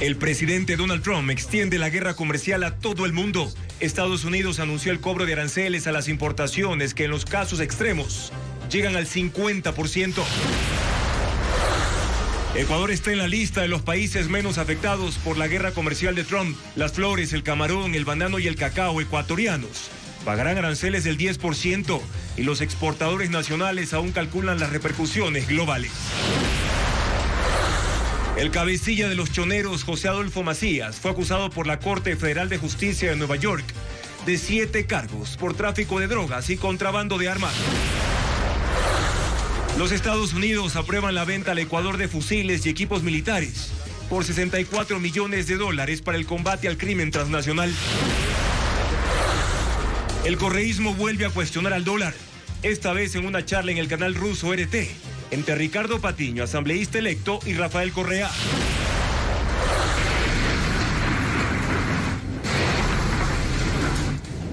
El presidente Donald Trump extiende la guerra comercial a todo el mundo. Estados Unidos anunció el cobro de aranceles a las importaciones que en los casos extremos llegan al 50%. Ecuador está en la lista de los países menos afectados por la guerra comercial de Trump. Las flores, el camarón, el banano y el cacao ecuatorianos pagarán aranceles del 10% y los exportadores nacionales aún calculan las repercusiones globales. El cabecilla de los choneros, José Adolfo Macías, fue acusado por la Corte Federal de Justicia de Nueva York de 7 cargos por tráfico de drogas y contrabando de armas. Los Estados Unidos aprueban la venta al Ecuador de fusiles y equipos militares por $64 millones para el combate al crimen transnacional. El correísmo vuelve a cuestionar al dólar, esta vez en una charla en el canal ruso RT, entre Ricardo Patiño, asambleísta electo, y Rafael Correa.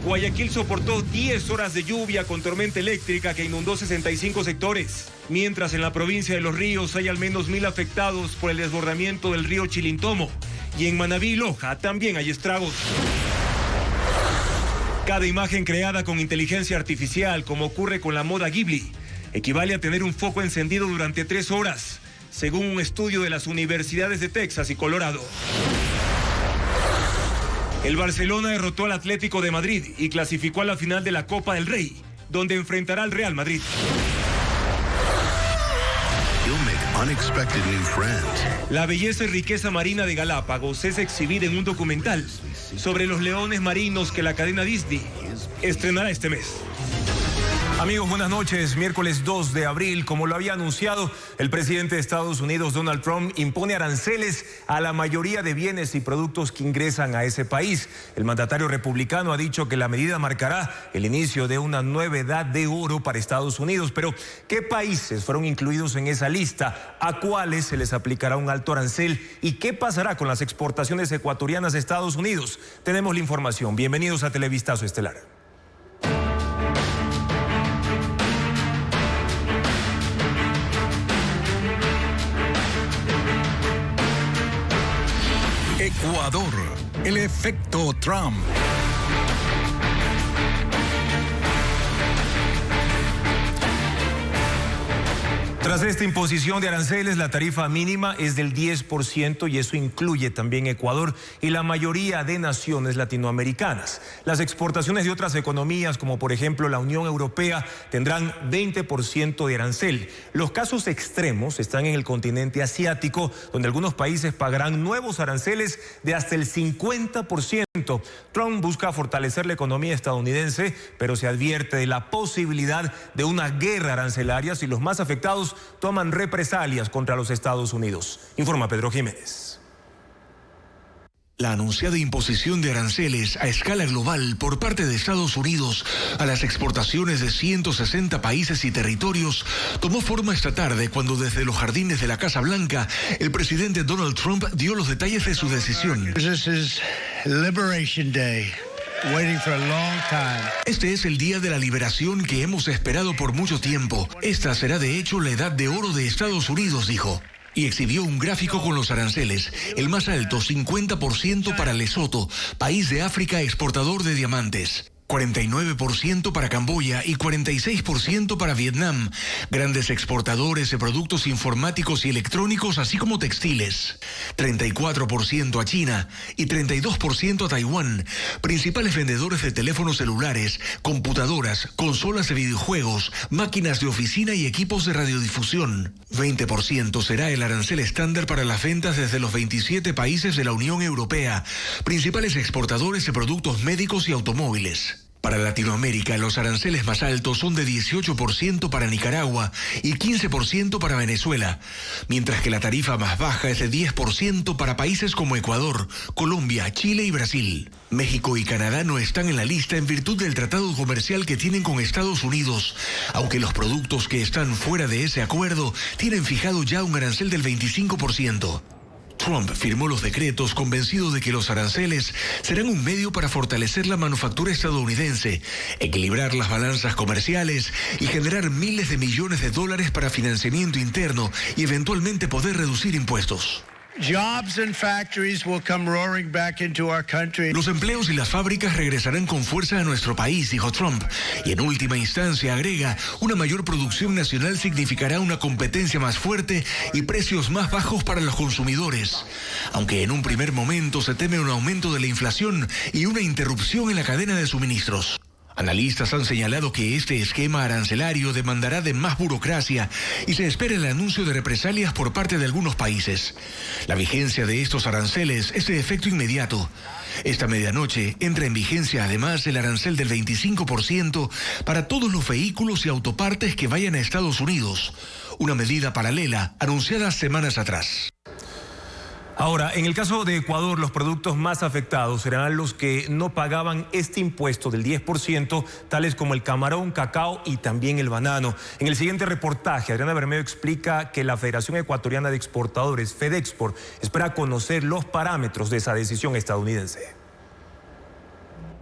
Guayaquil soportó 10 horas de lluvia con tormenta eléctrica que inundó 65 sectores, mientras en la provincia de Los Ríos hay al menos 1,000 afectados por el desbordamiento del río Chilintomo, y en Manabí y Loja también hay estragos. Cada imagen creada con inteligencia artificial, como ocurre con la moda Ghibli, equivale a tener un foco encendido durante 3 horas, según un estudio de las universidades de Texas y Colorado. El Barcelona derrotó al Atlético de Madrid y clasificó a la final de la Copa del Rey, donde enfrentará al Real Madrid. La belleza y riqueza marina de Galápagos es exhibida en un documental sobre los leones marinos que la cadena Disney estrenará este mes. Amigos, buenas noches. Miércoles 2 de abril, como lo había anunciado, el presidente de Estados Unidos, Donald Trump, impone aranceles a la mayoría de bienes y productos que ingresan a ese país. El mandatario republicano ha dicho que la medida marcará el inicio de una nueva edad de oro para Estados Unidos. Pero, ¿qué países fueron incluidos en esa lista? ¿A cuáles se les aplicará un alto arancel? ¿Y qué pasará con las exportaciones ecuatorianas de Estados Unidos? Tenemos la información. Bienvenidos a Televistazo Estelar. Ecuador, el efecto Trump. Tras esta imposición de aranceles, la tarifa mínima es del 10% y eso incluye también Ecuador y la mayoría de naciones latinoamericanas. Las exportaciones de otras economías, como por ejemplo la Unión Europea, tendrán 20% de arancel. Los casos extremos están en el continente asiático, donde algunos países pagarán nuevos aranceles de hasta el 50%. Trump busca fortalecer la economía estadounidense, pero se advierte de la posibilidad de una guerra arancelaria si los más afectados toman represalias contra los Estados Unidos. Informa Pedro Jiménez. La anunciada imposición de aranceles a escala global por parte de Estados Unidos a las exportaciones de 160 países y territorios tomó forma esta tarde cuando desde los jardines de la Casa Blanca el presidente Donald Trump dio los detalles de su decisión. This is Liberation Day. Este es el día de la liberación que hemos esperado por mucho tiempo. Esta será de hecho la edad de oro de Estados Unidos, dijo. Y exhibió un gráfico con los aranceles. El más alto, 50% para Lesoto, país de África exportador de diamantes. 49% para Camboya y 46% para Vietnam, grandes exportadores de productos informáticos y electrónicos, así como textiles. 34% a China y 32% a Taiwán, principales vendedores de teléfonos celulares, computadoras, consolas de videojuegos, máquinas de oficina y equipos de radiodifusión. 20% será el arancel estándar para las ventas desde los 27 países de la Unión Europea, principales exportadores de productos médicos y automóviles. Para Latinoamérica, los aranceles más altos son de 18% para Nicaragua y 15% para Venezuela, mientras que la tarifa más baja es de 10% para países como Ecuador, Colombia, Chile y Brasil. México y Canadá no están en la lista en virtud del tratado comercial que tienen con Estados Unidos, aunque los productos que están fuera de ese acuerdo tienen fijado ya un arancel del 25%. Trump firmó los decretos convencido de que los aranceles serán un medio para fortalecer la manufactura estadounidense, equilibrar las balanzas comerciales y generar miles de millones de dólares para financiamiento interno y eventualmente poder reducir impuestos. Jobs and factories will come roaring back into our country. Los empleos y las fábricas regresarán con fuerza a nuestro país, dijo Trump. Y en última instancia, agrega, una mayor producción nacional significará una competencia más fuerte y precios más bajos para los consumidores. Aunque en un primer momento se teme un aumento de la inflación y una interrupción en la cadena de suministros. Analistas han señalado que este esquema arancelario demandará de más burocracia y se espera el anuncio de represalias por parte de algunos países. La vigencia de estos aranceles es de efecto inmediato. Esta medianoche entra en vigencia además el arancel del 25% para todos los vehículos y autopartes que vayan a Estados Unidos, una medida paralela anunciada semanas atrás. Ahora, en el caso de Ecuador, los productos más afectados serán los que no pagaban este impuesto del 10%, tales como el camarón, cacao y también el banano. En el siguiente reportaje, Adriana Bermeo explica que la Federación Ecuatoriana de Exportadores, FEDEXPORT, espera conocer los parámetros de esa decisión estadounidense.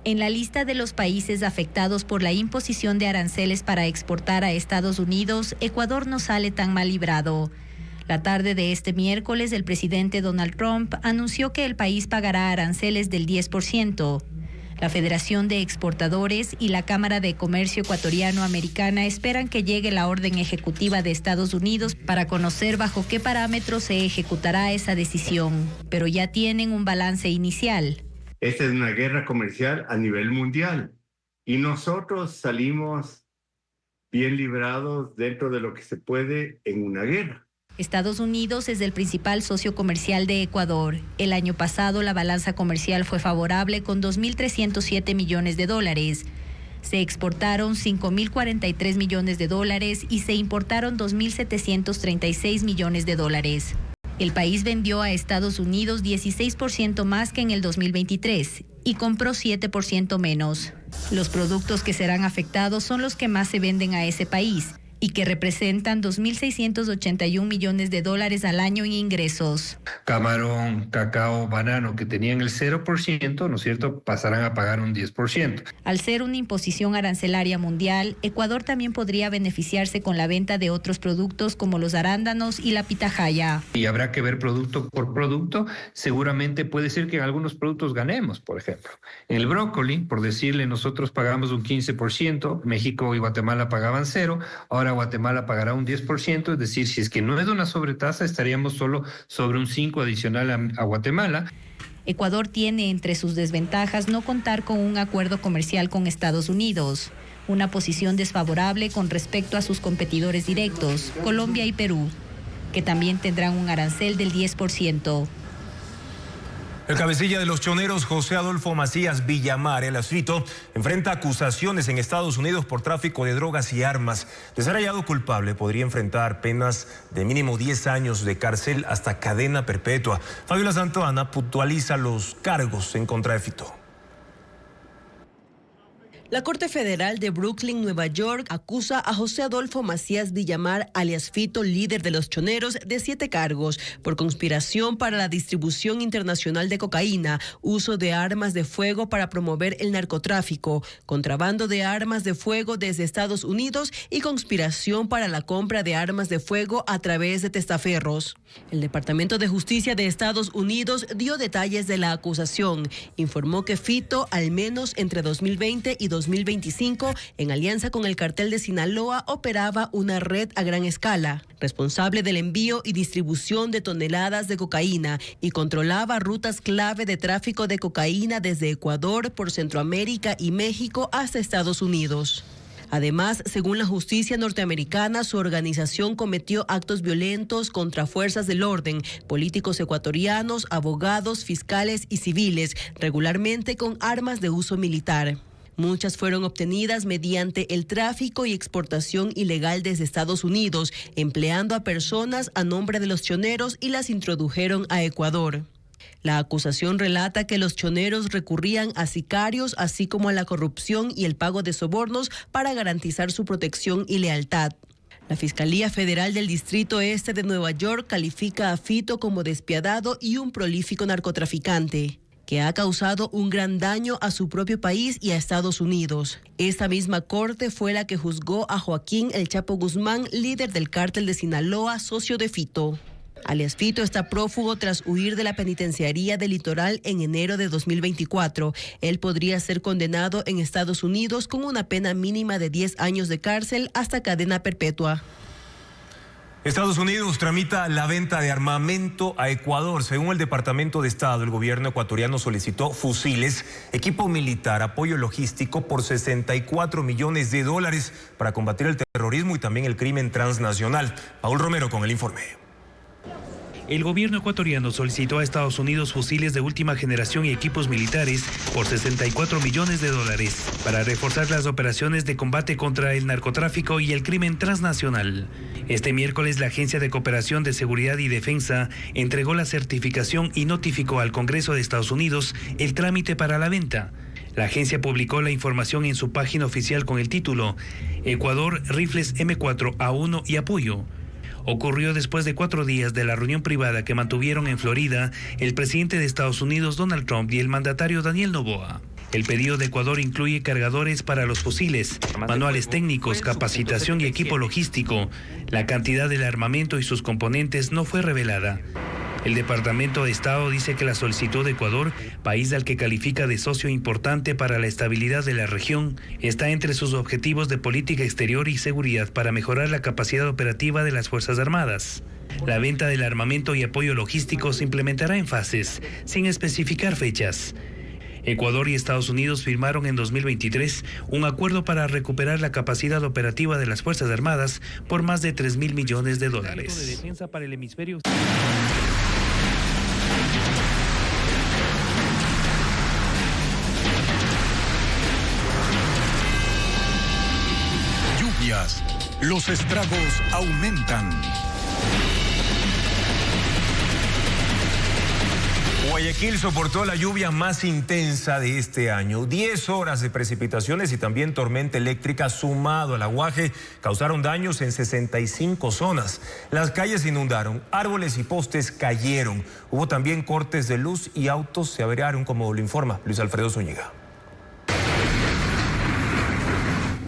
En la lista de los países afectados por la imposición de aranceles para exportar a Estados Unidos, Ecuador no sale tan mal librado. La tarde de este miércoles, el presidente Donald Trump anunció que el país pagará aranceles del 10%. La Federación de Exportadores y la Cámara de Comercio Ecuatoriano-Americana esperan que llegue la orden ejecutiva de Estados Unidos para conocer bajo qué parámetros se ejecutará esa decisión, pero ya tienen un balance inicial. Esta es una guerra comercial a nivel mundial y nosotros salimos bien librados dentro de lo que se puede en una guerra. Estados Unidos es el principal socio comercial de Ecuador. El año pasado la balanza comercial fue favorable con $2.307 millones. Se exportaron $5.043 millones y se importaron $2.736 millones. El país vendió a Estados Unidos 16% más que en el 2023 y compró 7% menos. Los productos que serán afectados son los que más se venden a ese país y que representan $2.681 millones al año en ingresos. Camarón, cacao, banano, que tenían el 0%, ¿no es cierto?, pasarán a pagar un 10%. Al ser una imposición arancelaria mundial, Ecuador también podría beneficiarse con la venta de otros productos como los arándanos y la pitahaya. Y habrá que ver producto por producto. Seguramente puede ser que en algunos productos ganemos, por ejemplo. En el brócoli, por decirle, nosotros pagamos un 15%, México y Guatemala pagaban 0%, ahora Guatemala pagará un 10%, es decir, si es que no es una sobretasa, estaríamos solo sobre un 5% adicional a Guatemala. Ecuador tiene entre sus desventajas no contar con un acuerdo comercial con Estados Unidos, una posición desfavorable con respecto a sus competidores directos, Colombia y Perú, que también tendrán un arancel del 10%. El cabecilla de los choneros, José Adolfo Macías Villamar, el Asfito, enfrenta acusaciones en Estados Unidos por tráfico de drogas y armas. De ser hallado culpable, podría enfrentar penas de mínimo 10 años de cárcel hasta cadena perpetua. Fabiola Santana puntualiza los cargos en contra de Fito. La Corte Federal de Brooklyn, Nueva York, acusa a José Adolfo Macías Villamar, alias Fito, líder de los choneros, de 7 cargos por conspiración para la distribución internacional de cocaína, uso de armas de fuego para promover el narcotráfico, contrabando de armas de fuego desde Estados Unidos y conspiración para la compra de armas de fuego a través de testaferros. El Departamento de Justicia de Estados Unidos dio detalles de la acusación. Informó que Fito, al menos entre 2020 y 2025, en alianza con el cartel de Sinaloa, operaba una red a gran escala, responsable del envío y distribución de toneladas de cocaína, y controlaba rutas clave de tráfico de cocaína desde Ecuador por Centroamérica y México hasta Estados Unidos. Además, según la justicia norteamericana, su organización cometió actos violentos contra fuerzas del orden, políticos ecuatorianos, abogados, fiscales y civiles, regularmente con armas de uso militar. Muchas fueron obtenidas mediante el tráfico y exportación ilegal desde Estados Unidos, empleando a personas a nombre de los choneros y las introdujeron a Ecuador. La acusación relata que los choneros recurrían a sicarios, así como a la corrupción y el pago de sobornos para garantizar su protección y lealtad. La Fiscalía Federal del Distrito Este de Nueva York califica a Fito como despiadado y un prolífico narcotraficante, que ha causado un gran daño a su propio país y a Estados Unidos. Esta misma corte fue la que juzgó a Joaquín El Chapo Guzmán, líder del cártel de Sinaloa, socio de Fito. Alias Fito está prófugo tras huir de la penitenciaría del Litoral en enero de 2024. Él podría ser condenado en Estados Unidos con una pena mínima de 10 años de cárcel hasta cadena perpetua. Estados Unidos tramita la venta de armamento a Ecuador. Según el Departamento de Estado, el gobierno ecuatoriano solicitó fusiles, equipo militar, apoyo logístico por $64 millones para combatir el terrorismo y también el crimen transnacional. Paul Romero con el informe. El gobierno ecuatoriano solicitó a Estados Unidos fusiles de última generación y equipos militares por $64 millones para reforzar las operaciones de combate contra el narcotráfico y el crimen transnacional. Este miércoles, la Agencia de Cooperación de Seguridad y Defensa entregó la certificación y notificó al Congreso de Estados Unidos el trámite para la venta. La agencia publicó la información en su página oficial con el título Ecuador, rifles M4A1 y apoyo. Ocurrió después de 4 días de la reunión privada que mantuvieron en Florida el presidente de Estados Unidos, Donald Trump, y el mandatario Daniel Noboa. El pedido de Ecuador incluye cargadores para los fusiles, manuales técnicos, capacitación y equipo logístico. La cantidad del armamento y sus componentes no fue revelada. El Departamento de Estado dice que la solicitud de Ecuador, país al que califica de socio importante para la estabilidad de la región, está entre sus objetivos de política exterior y seguridad para mejorar la capacidad operativa de las Fuerzas Armadas. La venta del armamento y apoyo logístico se implementará en fases, sin especificar fechas. Ecuador y Estados Unidos firmaron en 2023 un acuerdo para recuperar la capacidad operativa de las Fuerzas Armadas por más de $3.000 millones. Lluvias. Los estragos aumentan. Guayaquil soportó la lluvia más intensa de este año. 10 horas de precipitaciones y también tormenta eléctrica sumado al aguaje causaron daños en 65 zonas. Las calles se inundaron, árboles y postes cayeron. Hubo también cortes de luz y autos se averiaron, como lo informa Luis Alfredo Zúñiga.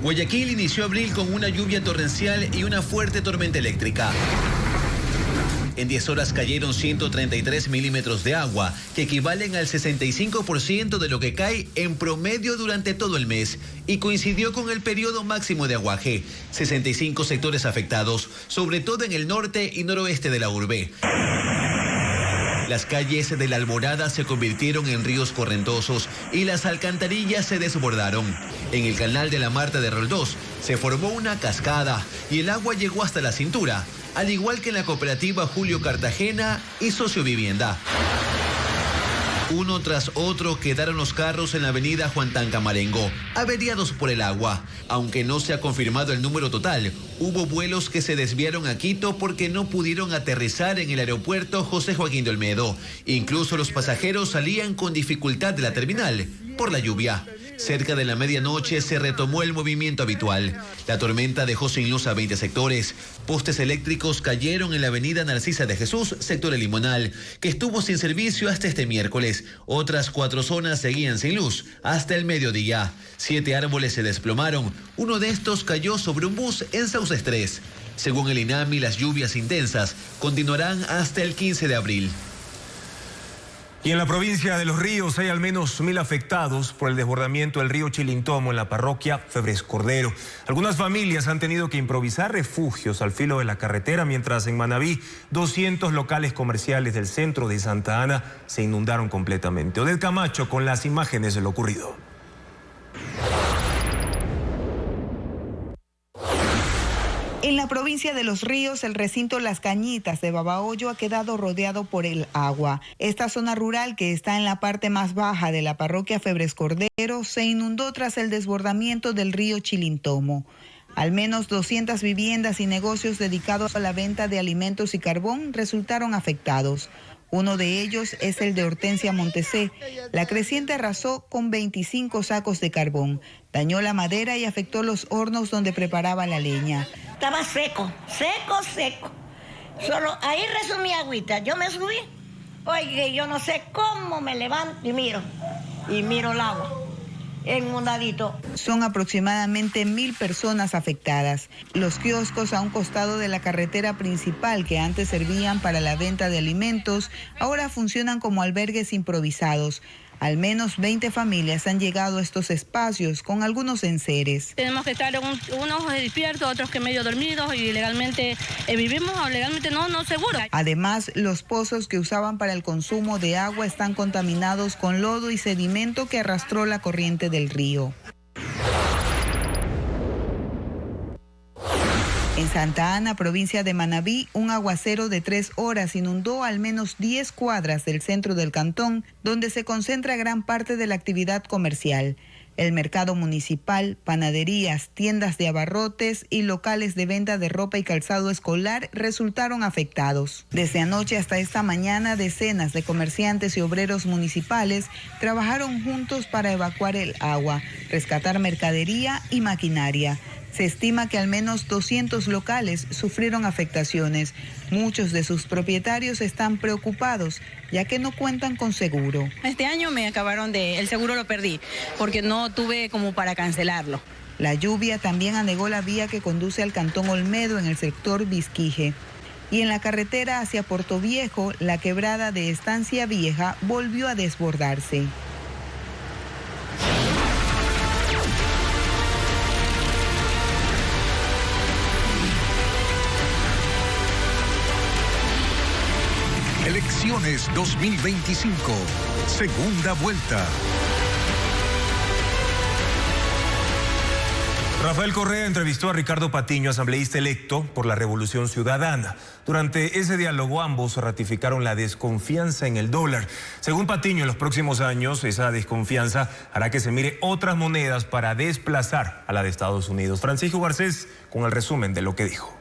Guayaquil inició abril con una lluvia torrencial y una fuerte tormenta eléctrica. En 10 horas cayeron 133 milímetros de agua, que equivalen al 65% de lo que cae en promedio durante todo el mes, y coincidió con el periodo máximo de aguaje. 65 sectores afectados, sobre todo en el norte y noroeste de la urbe. Las calles de la Alborada se convirtieron en ríos correntosos y las alcantarillas se desbordaron. En el canal de la Marta de Roldós se formó una cascada y el agua llegó hasta la cintura, al igual que en la cooperativa Julio Cartagena y Sociovivienda. Uno tras otro quedaron los carros en la avenida Juan Tancamarengo, averiados por el agua. Aunque no se ha confirmado el número total, hubo vuelos que se desviaron a Quito porque no pudieron aterrizar en el aeropuerto José Joaquín de Olmedo. Incluso los pasajeros salían con dificultad de la terminal por la lluvia. Cerca de la medianoche se retomó el movimiento habitual. La tormenta dejó sin luz a 20 sectores. Postes eléctricos cayeron en la avenida Narcisa de Jesús, sector El Limonal, que estuvo sin servicio hasta este miércoles. Otras 4 zonas seguían sin luz hasta el mediodía. 7 árboles se desplomaron. Uno de estos cayó sobre un bus en Sauces 3. Según el INAMI, las lluvias intensas continuarán hasta el 15 de abril. Y en la provincia de Los Ríos hay al menos 1.000 afectados por el desbordamiento del río Chilintomo en la parroquia Febres Cordero. Algunas familias han tenido que improvisar refugios al filo de la carretera, mientras en Manabí 200 locales comerciales del centro de Santa Ana se inundaron completamente. Oded Camacho con las imágenes de lo ocurrido. En la provincia de Los Ríos, el recinto Las Cañitas de Babahoyo ha quedado rodeado por el agua. Esta zona rural, que está en la parte más baja de la parroquia Febres Cordero, se inundó tras el desbordamiento del río Chilintomo. Al menos 200 viviendas y negocios dedicados a la venta de alimentos y carbón resultaron afectados. Uno de ellos es el de Hortensia Montesé. La creciente arrasó con 25 sacos de carbón. Dañó la madera y afectó los hornos donde preparaba la leña. Estaba seco. Solo ahí resumí agüita. Yo me subí. Oye, yo no sé cómo me levanto y miro el agua. inundadito. Son aproximadamente 1.000 personas afectadas. Los kioscos a un costado de la carretera principal que antes servían para la venta de alimentos, ahora funcionan como albergues improvisados. Al menos 20 familias han llegado a estos espacios con algunos enseres. Tenemos que estar unos despiertos, otros que medio dormidos y legalmente vivimos, o legalmente no seguro. Además, los pozos que usaban para el consumo de agua están contaminados con lodo y sedimento que arrastró la corriente del río. En Santa Ana, provincia de Manabí, un aguacero de 3 horas inundó al menos 10 cuadras del centro del cantón, donde se concentra gran parte de la actividad comercial. El mercado municipal, panaderías, tiendas de abarrotes y locales de venta de ropa y calzado escolar resultaron afectados. Desde anoche hasta esta mañana, decenas de comerciantes y obreros municipales trabajaron juntos para evacuar el agua, rescatar mercadería y maquinaria. Se estima que al menos 200 locales sufrieron afectaciones. Muchos de sus propietarios están preocupados, ya que no cuentan con seguro. Este año el seguro lo perdí, porque no tuve como para cancelarlo. La lluvia también anegó la vía que conduce al Cantón Olmedo en el sector Vizquije. Y en la carretera hacia Puerto Viejo, la quebrada de Estancia Vieja volvió a desbordarse. Elecciones 2025, segunda vuelta. Rafael Correa entrevistó a Ricardo Patiño, asambleísta electo por la Revolución Ciudadana. Durante ese diálogo ambos ratificaron la desconfianza en el dólar. Según Patiño, en los próximos años esa desconfianza hará que se mire otras monedas para desplazar a la de Estados Unidos. Francisco Garcés con el resumen de lo que dijo.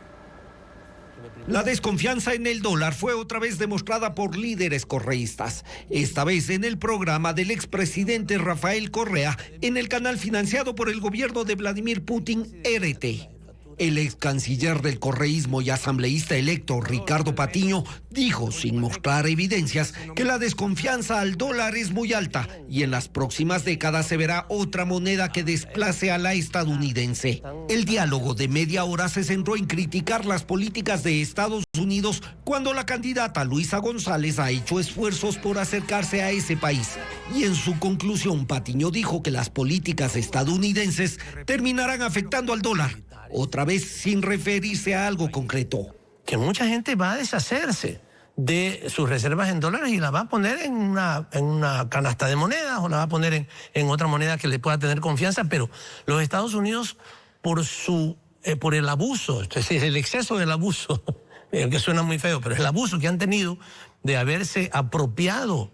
La desconfianza en el dólar fue otra vez demostrada por líderes correístas, esta vez en el programa del expresidente Rafael Correa en el canal financiado por el gobierno de Vladimir Putin, RT. El ex canciller del correísmo y asambleísta electo Ricardo Patiño dijo, sin mostrar evidencias, que la desconfianza al dólar es muy alta y en las próximas décadas se verá otra moneda que desplace a la estadounidense. El diálogo de media hora se centró en criticar las políticas de Estados Unidos cuando la candidata Luisa González ha hecho esfuerzos por acercarse a ese país. Y en su conclusión, Patiño dijo que las políticas estadounidenses terminarán afectando al dólar. Otra vez sin referirse a algo concreto. Que mucha gente va a deshacerse de sus reservas en dólares y la va a poner en una canasta de monedas o la va a poner en otra moneda que le pueda tener confianza, pero los Estados Unidos por el abuso, es decir, el exceso del abuso, que suena muy feo, pero el abuso que han tenido de haberse apropiado,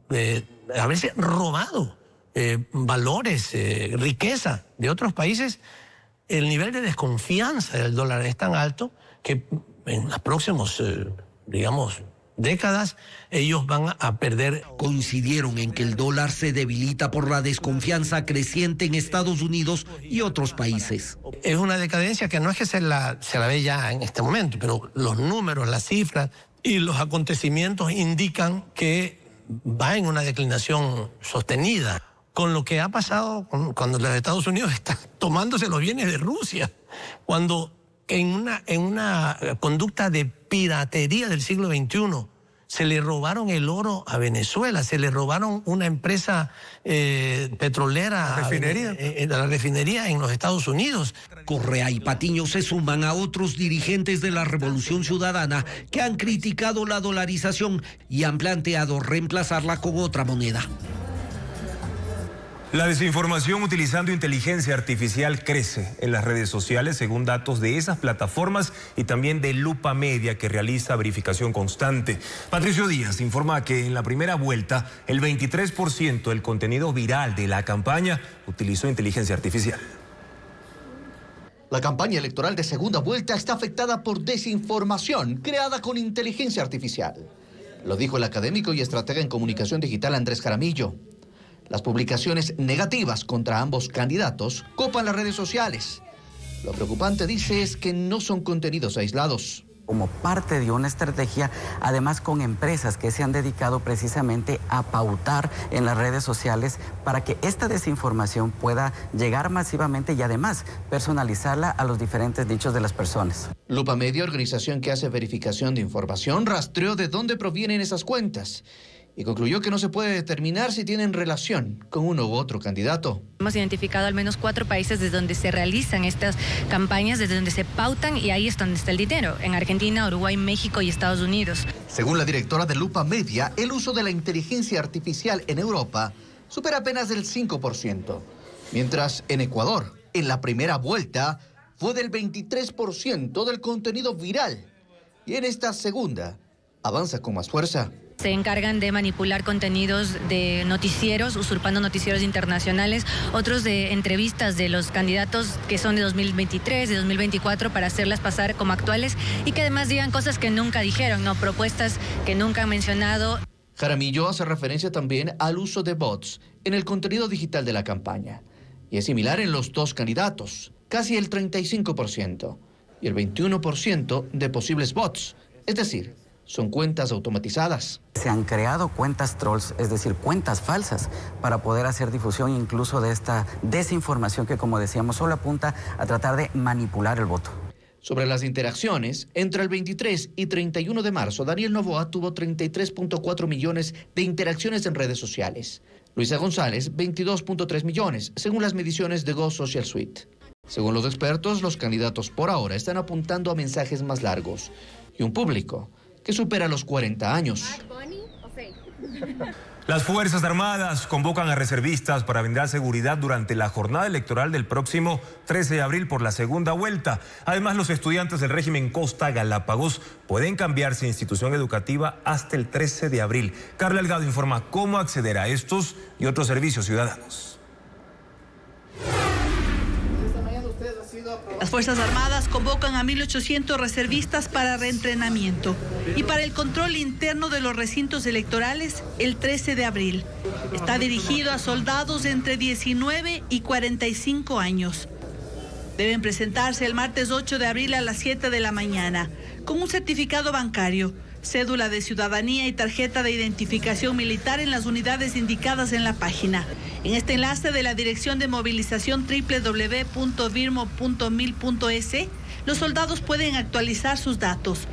de haberse robado valores, riqueza de otros países. El nivel de desconfianza del dólar es tan alto que en las próximas, décadas, ellos van a perder. Coincidieron en que el dólar se debilita por la desconfianza creciente en Estados Unidos y otros países. Es una decadencia que no es que se la ve ya en este momento, pero los números, las cifras y los acontecimientos indican que va en una declinación sostenida. Con lo que ha pasado cuando los Estados Unidos están tomándose los bienes de Rusia, cuando en una conducta de piratería del siglo XXI se le robaron el oro a Venezuela, se le robaron una empresa petrolera, la refinería en los Estados Unidos. Correa y Patiño se suman a otros dirigentes de la Revolución Ciudadana que han criticado la dolarización y han planteado reemplazarla con otra moneda. La desinformación utilizando inteligencia artificial crece en las redes sociales según datos de esas plataformas y también de Lupa Media, que realiza verificación constante. Patricio Díaz informa que en la primera vuelta el 23% del contenido viral de la campaña utilizó inteligencia artificial. La campaña electoral de segunda vuelta está afectada por desinformación creada con inteligencia artificial. Lo dijo el académico y estratega en comunicación digital Andrés Jaramillo. Las publicaciones negativas contra ambos candidatos copan las redes sociales. Lo preocupante, dice, es que no son contenidos aislados. como parte de una estrategia, además con empresas que se han dedicado precisamente a pautar en las redes sociales para que esta desinformación pueda llegar masivamente y además personalizarla a los diferentes nichos de las personas. Lupa Media, organización que hace verificación de información, rastreó de dónde provienen esas cuentas y concluyó que no se puede determinar si tienen relación con uno u otro candidato. Hemos identificado al menos 4 países desde donde se realizan estas campañas, desde donde se pautan, y ahí es donde está el dinero, en Argentina, Uruguay, México y Estados Unidos. Según la directora de Lupa Media, el uso de la inteligencia artificial en Europa supera apenas el 5%, mientras en Ecuador, en la primera vuelta, fue del 23% del contenido viral, y en esta segunda avanza con más fuerza. Se encargan de manipular contenidos de noticieros, usurpando noticieros internacionales, otros de entrevistas de los candidatos que son de 2023, de 2024, para hacerlas pasar como actuales y que además digan cosas que nunca dijeron, no, propuestas que nunca han mencionado. Jaramillo hace referencia también al uso de bots en el contenido digital de la campaña. Y es similar en los dos candidatos, casi el 35% y el 21% de posibles bots, es decir, son cuentas automatizadas. Se han creado cuentas trolls, es decir, cuentas falsas, para poder hacer difusión incluso de esta desinformación que, como decíamos, solo apunta a tratar de manipular el voto. Sobre las interacciones, entre el 23 y 31 de marzo, Daniel Noboa tuvo 33.4 millones de interacciones en redes sociales. Luisa González, 22.3 millones, según las mediciones de Go Social Suite. Según los expertos, los candidatos por ahora están apuntando a mensajes más largos y un público que supera los 40 años. Las Fuerzas Armadas convocan a reservistas para brindar seguridad durante la jornada electoral del próximo 13 de abril por la segunda vuelta. Además, los estudiantes del régimen Costa Galápagos pueden cambiarse de institución educativa hasta el 13 de abril. Carla Delgado informa cómo acceder a estos y otros servicios ciudadanos. Las Fuerzas Armadas convocan a 1.800 reservistas para reentrenamiento y para el control interno de los recintos electorales el 13 de abril. Está dirigido a soldados de entre 19 y 45 años. Deben presentarse el martes 8 de abril a las 7 de la mañana con un certificado bancario, cédula de ciudadanía y tarjeta de identificación militar en las unidades indicadas en la página. En este enlace de la Dirección de Movilización www.virmo.mil.es, los soldados pueden actualizar sus datos.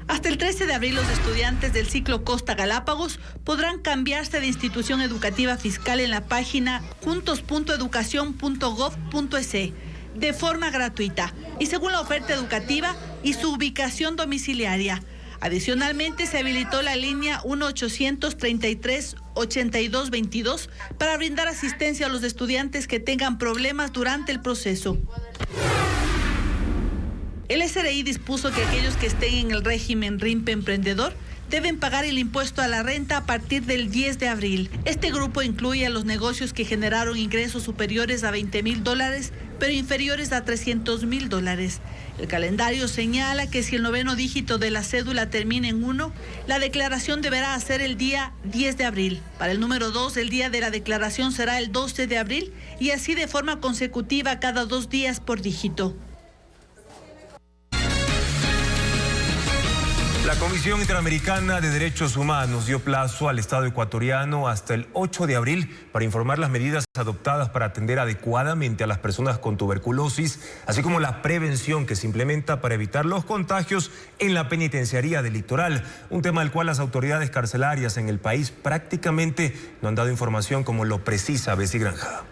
Hasta el 13 de abril, los estudiantes del ciclo Costa Galápagos podrán cambiarse de institución educativa fiscal en la página juntos.educacion.gov.es de forma gratuita y según la oferta educativa y su ubicación domiciliaria. Adicionalmente, se habilitó la línea 1-833-8222 para brindar asistencia a los estudiantes que tengan problemas durante el proceso. El SRI dispuso que aquellos que estén en el régimen RIMPE Emprendedor deben pagar el impuesto a la renta a partir del 10 de abril. Este grupo incluye a los negocios que generaron ingresos superiores a $20,000, pero inferiores a $300,000. El calendario señala que si el 9º dígito de la cédula termina en 1, la declaración deberá hacer el día 10 de abril. Para el número 2, el día de la declaración será el 12 de abril y así de forma consecutiva cada 2 días por dígito. La Comisión Interamericana de Derechos Humanos dio plazo al Estado ecuatoriano hasta el 8 de abril para informar las medidas adoptadas para atender adecuadamente a las personas con tuberculosis, así como la prevención que se implementa para evitar los contagios en la penitenciaría del litoral, un tema del cual las autoridades carcelarias en el país prácticamente no han dado información, como lo precisa Bessie Granja.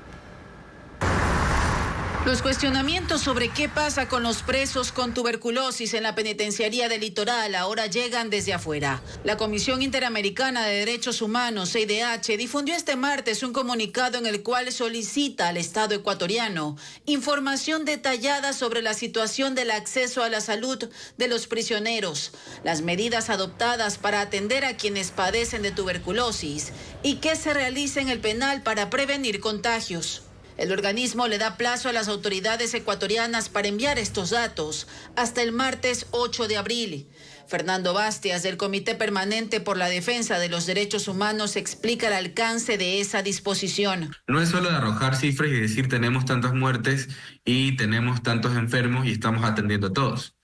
Los cuestionamientos sobre qué pasa con los presos con tuberculosis en la penitenciaría del litoral ahora llegan desde afuera. La Comisión Interamericana de Derechos Humanos, CIDH, difundió este martes un comunicado en el cual solicita al Estado ecuatoriano información detallada sobre la situación del acceso a la salud de los prisioneros, las medidas adoptadas para atender a quienes padecen de tuberculosis y qué se realiza en el penal para prevenir contagios. El organismo le da plazo a las autoridades ecuatorianas para enviar estos datos hasta el martes 8 de abril. Fernando Bastias, del Comité Permanente por la Defensa de los Derechos Humanos, explica el alcance de esa disposición. No es solo de arrojar cifras y decir tenemos tantas muertes y tenemos tantos enfermos y estamos atendiendo a todos,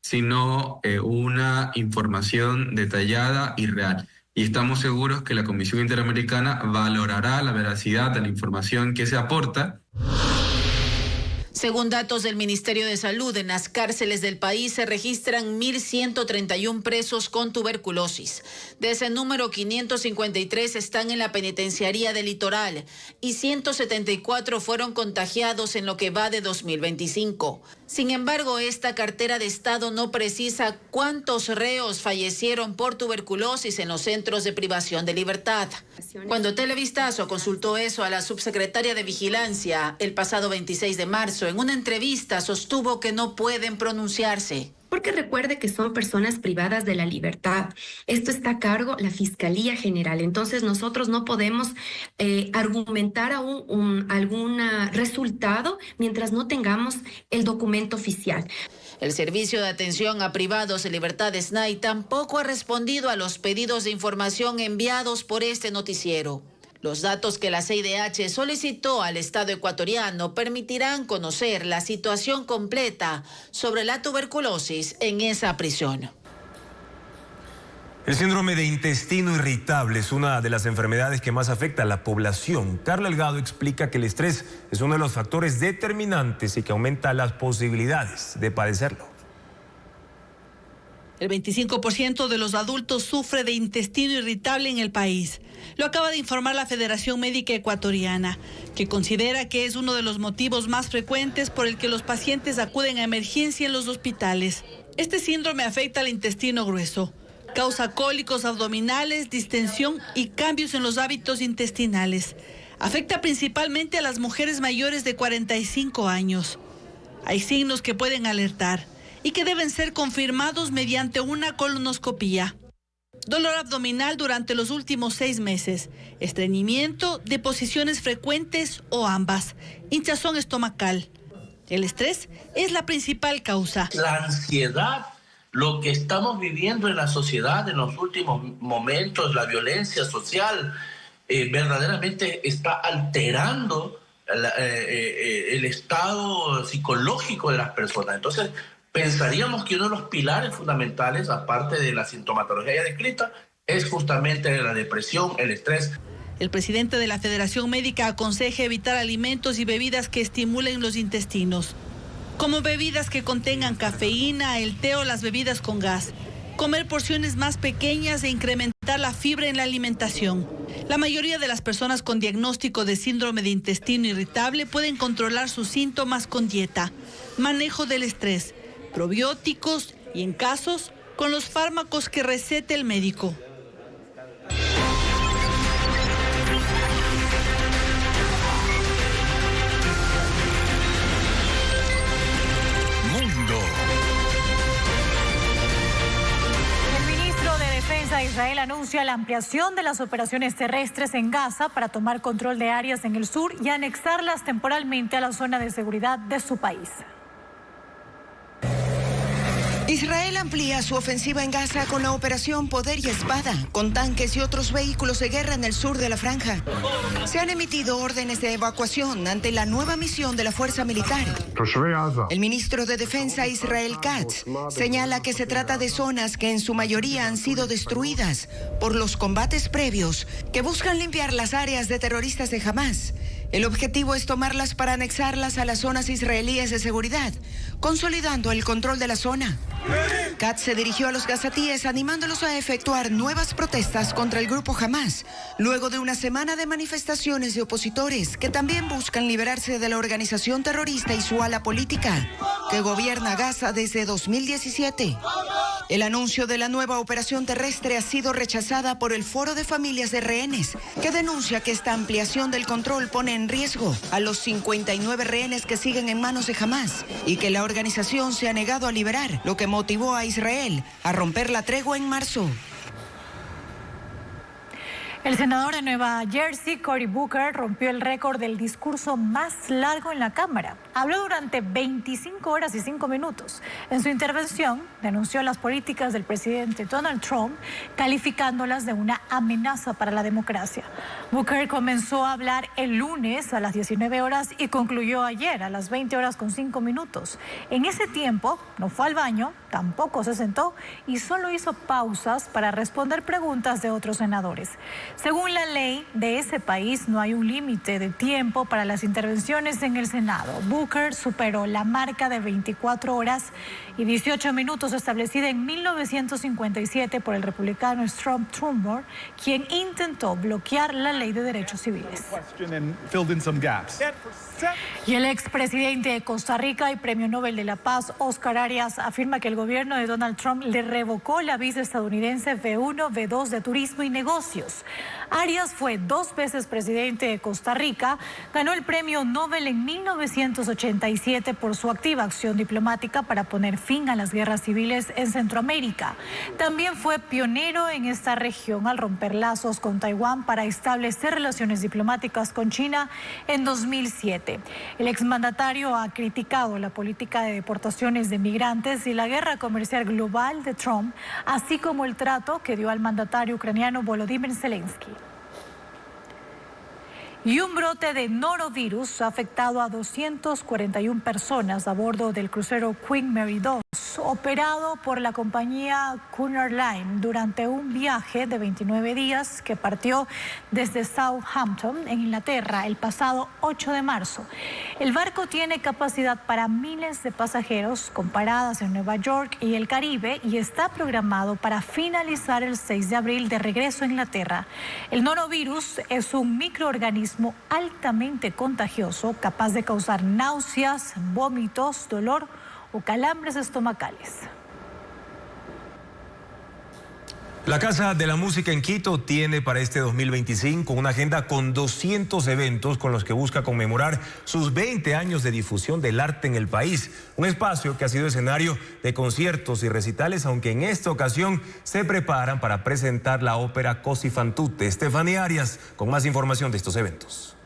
sino una información detallada y real. Y estamos seguros que la Comisión Interamericana valorará la veracidad de la información que se aporta. Según datos del Ministerio de Salud, en las cárceles del país se registran 1.131 presos con tuberculosis. De ese número, 553 están en la penitenciaría del Litoral y 174 fueron contagiados en lo que va de 2025. Sin embargo, esta cartera de Estado no precisa cuántos reos fallecieron por tuberculosis en los centros de privación de libertad. Cuando Televistazo consultó eso a la subsecretaria de Vigilancia el pasado 26 de marzo, en una entrevista sostuvo que no pueden pronunciarse. Porque recuerde que son personas privadas de la libertad. Esto está a cargo la Fiscalía General. Entonces nosotros no podemos argumentar algún resultado mientras no tengamos el documento oficial. El Servicio de Atención a Privados de Libertad SNAI tampoco ha respondido a los pedidos de información enviados por este noticiero. Los datos que la CIDH solicitó al Estado ecuatoriano permitirán conocer la situación completa sobre la tuberculosis en esa prisión. El síndrome de intestino irritable es una de las enfermedades que más afecta a la población. Carla Delgado explica que el estrés es uno de los factores determinantes y que aumenta las posibilidades de padecerlo. El 25% de los adultos sufre de intestino irritable en el país. Lo acaba de informar la Federación Médica Ecuatoriana, que considera que es uno de los motivos más frecuentes por el que los pacientes acuden a emergencia en los hospitales. Este síndrome afecta al intestino grueso. Causa cólicos abdominales, distensión y cambios en los hábitos intestinales. Afecta principalmente a las mujeres mayores de 45 años. Hay signos que pueden alertar y que deben ser confirmados mediante una colonoscopía. Dolor abdominal durante los últimos 6 meses, estreñimiento, deposiciones frecuentes o ambas, hinchazón estomacal. El estrés es la principal causa. La ansiedad, lo que estamos viviendo en la sociedad en los últimos momentos, la violencia social, verdaderamente está alterando el estado psicológico de las personas. Entonces, pensaríamos que uno de los pilares fundamentales, aparte de la sintomatología ya descrita, es justamente la depresión, el estrés. El presidente de la Federación Médica aconseja evitar alimentos y bebidas que estimulen los intestinos, como bebidas que contengan cafeína, el té o las bebidas con gas. Comer porciones más pequeñas e incrementar la fibra en la alimentación. La mayoría de las personas con diagnóstico de síndrome de intestino irritable pueden controlar sus síntomas con dieta, manejo del estrés, probióticos y, en casos, con los fármacos que recete el médico. Mundo. El ministro de Defensa de Israel anuncia la ampliación de las operaciones terrestres en Gaza para tomar control de áreas en el sur y anexarlas temporalmente a la zona de seguridad de su país. Israel amplía su ofensiva en Gaza con la operación Poder y Espada, con tanques y otros vehículos de guerra en el sur de la franja. Se han emitido órdenes de evacuación ante la nueva misión de la fuerza militar. El ministro de Defensa, Israel Katz, señala que se trata de zonas que en su mayoría han sido destruidas por los combates previos que buscan limpiar las áreas de terroristas de Hamás. El objetivo es tomarlas para anexarlas a las zonas israelíes de seguridad, consolidando el control de la zona. Katz se dirigió a los gazatíes animándolos a efectuar nuevas protestas contra el grupo Hamás, luego de una semana de manifestaciones de opositores que también buscan liberarse de la organización terrorista y su ala política, que gobierna Gaza desde 2017. El anuncio de la nueva operación terrestre ha sido rechazada por el Foro de Familias de Rehenes, que denuncia que esta ampliación del control pone en riesgo a los 59 rehenes que siguen en manos de Hamás y que la organización se ha negado a liberar, lo que motivó a Israel a romper la tregua en marzo. El senador de Nueva Jersey, Cory Booker, rompió el récord del discurso más largo en la Cámara. Habló durante 25 horas y 5 minutos. En su intervención, denunció las políticas del presidente Donald Trump, calificándolas de una amenaza para la democracia. Booker comenzó a hablar el lunes a las 19 horas y concluyó ayer a las 20 horas con 5 minutos. En ese tiempo, no fue al baño, tampoco se sentó y solo hizo pausas para responder preguntas de otros senadores. Según la ley de ese país, no hay un límite de tiempo para las intervenciones en el Senado. Booker superó la marca de 24 horas y 18 minutos establecida en 1957 por el republicano Strom Thurmond, quien intentó bloquear la ley de derechos civiles. Y el expresidente de Costa Rica y premio Nobel de la Paz, Oscar Arias, afirma que el gobierno de Donald Trump le revocó la visa estadounidense B1, B2 de turismo y negocios. Arias fue 2 veces presidente de Costa Rica, ganó el premio Nobel en 1987 por su activa acción diplomática para poner fin a las guerras civiles en Centroamérica. También fue pionero en esta región al romper lazos con Taiwán para establecer relaciones diplomáticas con China en 2007. El exmandatario ha criticado la política de deportaciones de migrantes y la guerra comercial global de Trump, así como el trato que dio al mandatario ucraniano Volodymyr Zelensky. Y un brote de norovirus ha afectado a 241 personas a bordo del crucero Queen Mary 2, operado por la compañía Cunard Line durante un viaje de 29 días que partió desde Southampton, en Inglaterra, el pasado 8 de marzo. El barco tiene capacidad para miles de pasajeros con paradas en Nueva York y el Caribe y está programado para finalizar el 6 de abril de regreso a Inglaterra. El norovirus es un microorganismo altamente contagioso capaz de causar náuseas, vómitos, dolor o calambres estomacales. La Casa de la Música en Quito tiene para este 2025 una agenda con 200 eventos con los que busca conmemorar sus 20 años de difusión del arte en el país. Un espacio que ha sido escenario de conciertos y recitales, aunque en esta ocasión se preparan para presentar la ópera Cosi fan tutte. Estefanía Arias con más información de estos eventos.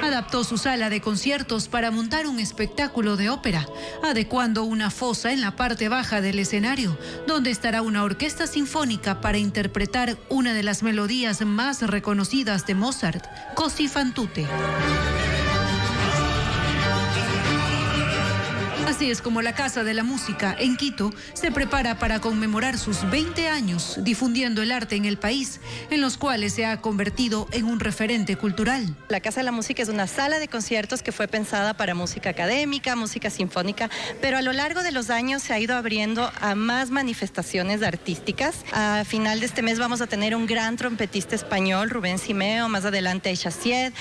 Adaptó su sala de conciertos para montar un espectáculo de ópera, adecuando una fosa en la parte baja del escenario, donde estará una orquesta sinfónica para interpretar una de las melodías más reconocidas de Mozart, Cosi fan tutte. Así es como la Casa de la Música en Quito se prepara para conmemorar sus 20 años difundiendo el arte en el país, en los cuales se ha convertido en un referente cultural. La Casa de la Música es una sala de conciertos que fue pensada para música académica, música sinfónica, pero a lo largo de los años se ha ido abriendo a más manifestaciones artísticas. A final de este mes vamos a tener un gran trompetista español, Rubén Simeo, más adelante Aisha Sied,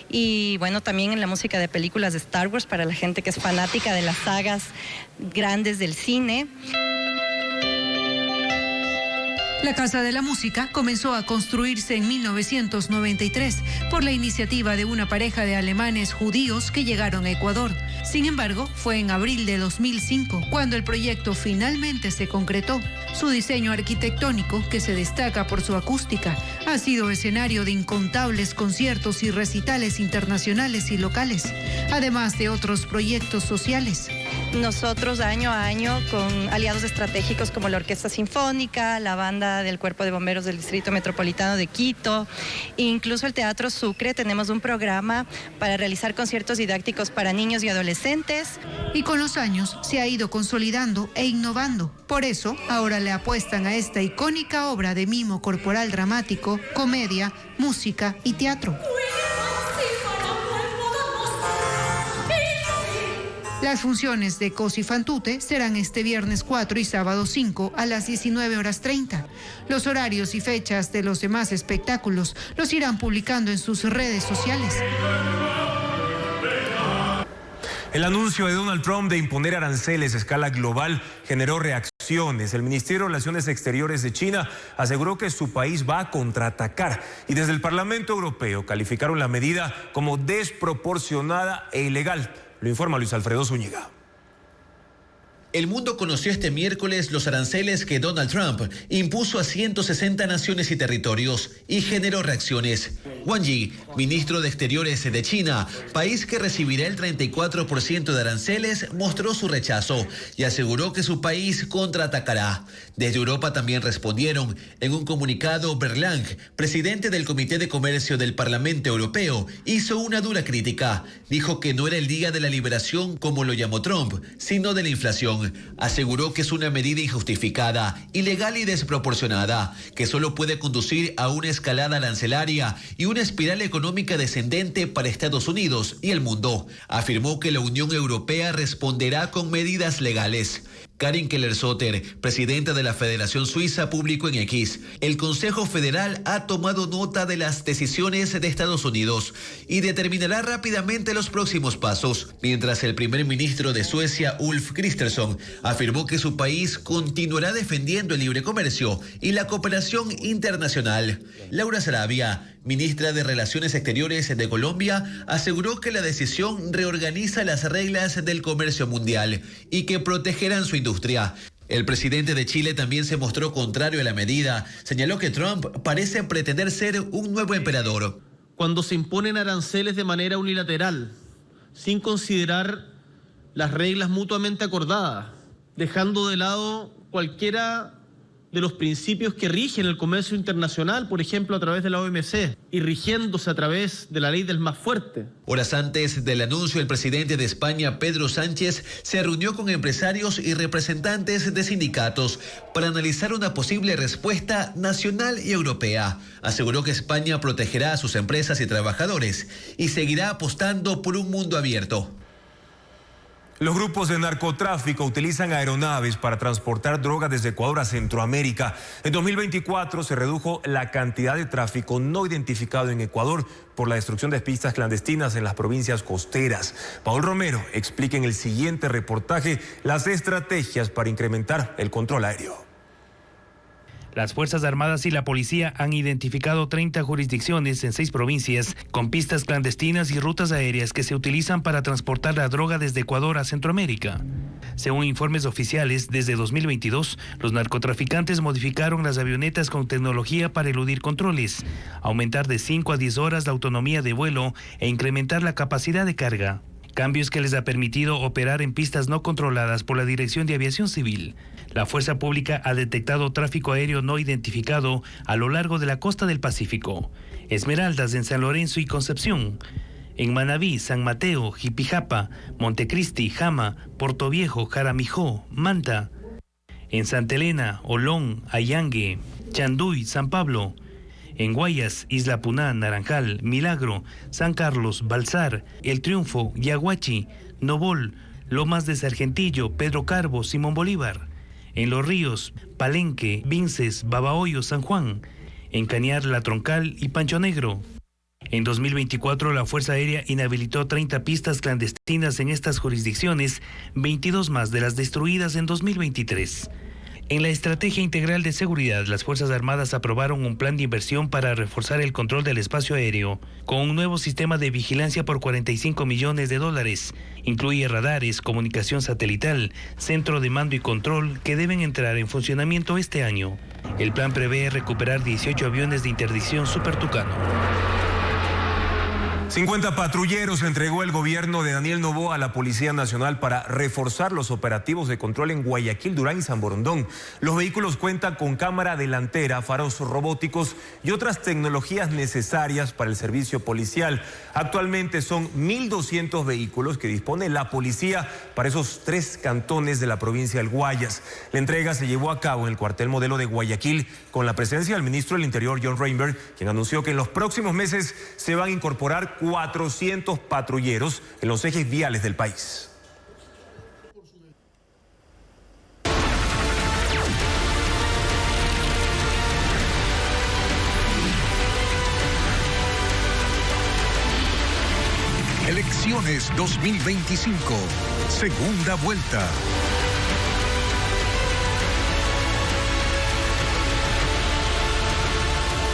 y bueno, también en la música de películas de Star Wars para la gente que es fanática de las sagas grandes del cine. La Casa de la Música comenzó a construirse en 1993 por la iniciativa de una pareja de alemanes judíos que llegaron a Ecuador. Sin embargo, fue en abril de 2005 cuando el proyecto finalmente se concretó. Su diseño arquitectónico, que se destaca por su acústica, ha sido escenario de incontables conciertos y recitales internacionales y locales, además de otros proyectos sociales. Nosotros año a año, con aliados estratégicos como la Orquesta Sinfónica, la Banda del Cuerpo de Bomberos del Distrito Metropolitano de Quito, e incluso el Teatro Sucre, tenemos un programa para realizar conciertos didácticos para niños y adolescentes. Y con los años se ha ido consolidando e innovando. Por eso, ahora le apuestan a esta icónica obra de mimo corporal dramático, comedia, música y teatro. Las funciones de Cosi fan tutte serán este viernes 4 y sábado 5 a las 19:30. Los horarios y fechas de los demás espectáculos los irán publicando en sus redes sociales. El anuncio de Donald Trump de imponer aranceles a escala global generó reacciones. El Ministerio de Relaciones Exteriores de China aseguró que su país va a contraatacar y desde el Parlamento Europeo calificaron la medida como desproporcionada e ilegal. Lo informa Luis Alfredo Zúñiga. El mundo conoció este miércoles los aranceles que Donald Trump impuso a 160 naciones y territorios y generó reacciones. Wang Yi, ministro de Exteriores de China, país que recibirá el 34% de aranceles, mostró su rechazo y aseguró que su país contraatacará. Desde Europa también respondieron. En un comunicado, Berlang, presidente del Comité de Comercio del Parlamento Europeo, hizo una dura crítica. Dijo que no era el día de la liberación, como lo llamó Trump, sino de la inflación. Aseguró que es una medida injustificada, ilegal y desproporcionada, que solo puede conducir a una escalada arancelaria y una espiral económica descendente para Estados Unidos y el mundo. Afirmó que la Unión Europea responderá con medidas legales. Karin Keller-Sutter, presidenta de la Federación Suiza, publicó en X: el Consejo Federal ha tomado nota de las decisiones de Estados Unidos y determinará rápidamente los próximos pasos, mientras el primer ministro de Suecia, Ulf Kristersson, afirmó que su país continuará defendiendo el libre comercio y la cooperación internacional. Laura Sarabia, ministra de Relaciones Exteriores de Colombia, aseguró que la decisión reorganiza las reglas del comercio mundial y que protegerán su industria. El presidente de Chile también se mostró contrario a la medida. Señaló que Trump parece pretender ser un nuevo emperador. Cuando se imponen aranceles de manera unilateral, sin considerar las reglas mutuamente acordadas, dejando de lado cualquiera de los principios que rigen el comercio internacional, por ejemplo, a través de la OMC, y rigiéndose a través de la ley del más fuerte. Horas antes del anuncio, el presidente de España, Pedro Sánchez, se reunió con empresarios y representantes de sindicatos para analizar una posible respuesta nacional y europea. Aseguró que España protegerá a sus empresas y trabajadores y seguirá apostando por un mundo abierto. Los grupos de narcotráfico utilizan aeronaves para transportar drogas desde Ecuador a Centroamérica. En 2024 se redujo la cantidad de tráfico no identificado en Ecuador por la destrucción de pistas clandestinas en las provincias costeras. Paul Romero explica en el siguiente reportaje las estrategias para incrementar el control aéreo. Las Fuerzas Armadas y la Policía han identificado 30 jurisdicciones en 6 provincias con pistas clandestinas y rutas aéreas que se utilizan para transportar la droga desde Ecuador a Centroamérica. Según informes oficiales, desde 2022, los narcotraficantes modificaron las avionetas con tecnología para eludir controles, aumentar de 5 a 10 horas la autonomía de vuelo e incrementar la capacidad de carga. Cambios que les ha permitido operar en pistas no controladas por la Dirección de Aviación Civil. La Fuerza Pública ha detectado tráfico aéreo no identificado a lo largo de la costa del Pacífico. Esmeraldas en San Lorenzo y Concepción. En Manabí, San Mateo, Jipijapa, Montecristi, Jama, Portoviejo, Jaramijó, Manta. En Santa Elena, Olón, Ayangue, Chanduy, San Pablo. En Guayas, Isla Puná, Naranjal, Milagro, San Carlos, Balsar, El Triunfo, Yaguachi, Nobol, Lomas de Sargentillo, Pedro Carbo, Simón Bolívar. En Los Ríos, Palenque, Vinces, Babahoyo, San Juan. En Cañar, La Troncal y Pancho Negro. En 2024, la Fuerza Aérea inhabilitó 30 pistas clandestinas en estas jurisdicciones, 22 más de las destruidas en 2023. En la Estrategia Integral de Seguridad, las Fuerzas Armadas aprobaron un plan de inversión para reforzar el control del espacio aéreo, con un nuevo sistema de vigilancia por $45 millones. Incluye radares, comunicación satelital, centro de mando y control que deben entrar en funcionamiento este año. El plan prevé recuperar 18 aviones de interdicción Super Tucano. 50 patrulleros entregó el gobierno de Daniel Noboa a la Policía Nacional para reforzar los operativos de control en Guayaquil, Durán y San Borondón. Los vehículos cuentan con cámara delantera, faros robóticos y otras tecnologías necesarias para el servicio policial. Actualmente son 1.200 vehículos que dispone la policía para esos 3 cantones de la provincia del Guayas. La entrega se llevó a cabo en el cuartel modelo de Guayaquil con la presencia del ministro del Interior, John Reinberg, quien anunció que en los próximos meses se van a incorporar 400 patrulleros en los ejes viales del país. Elecciones 2025, segunda vuelta.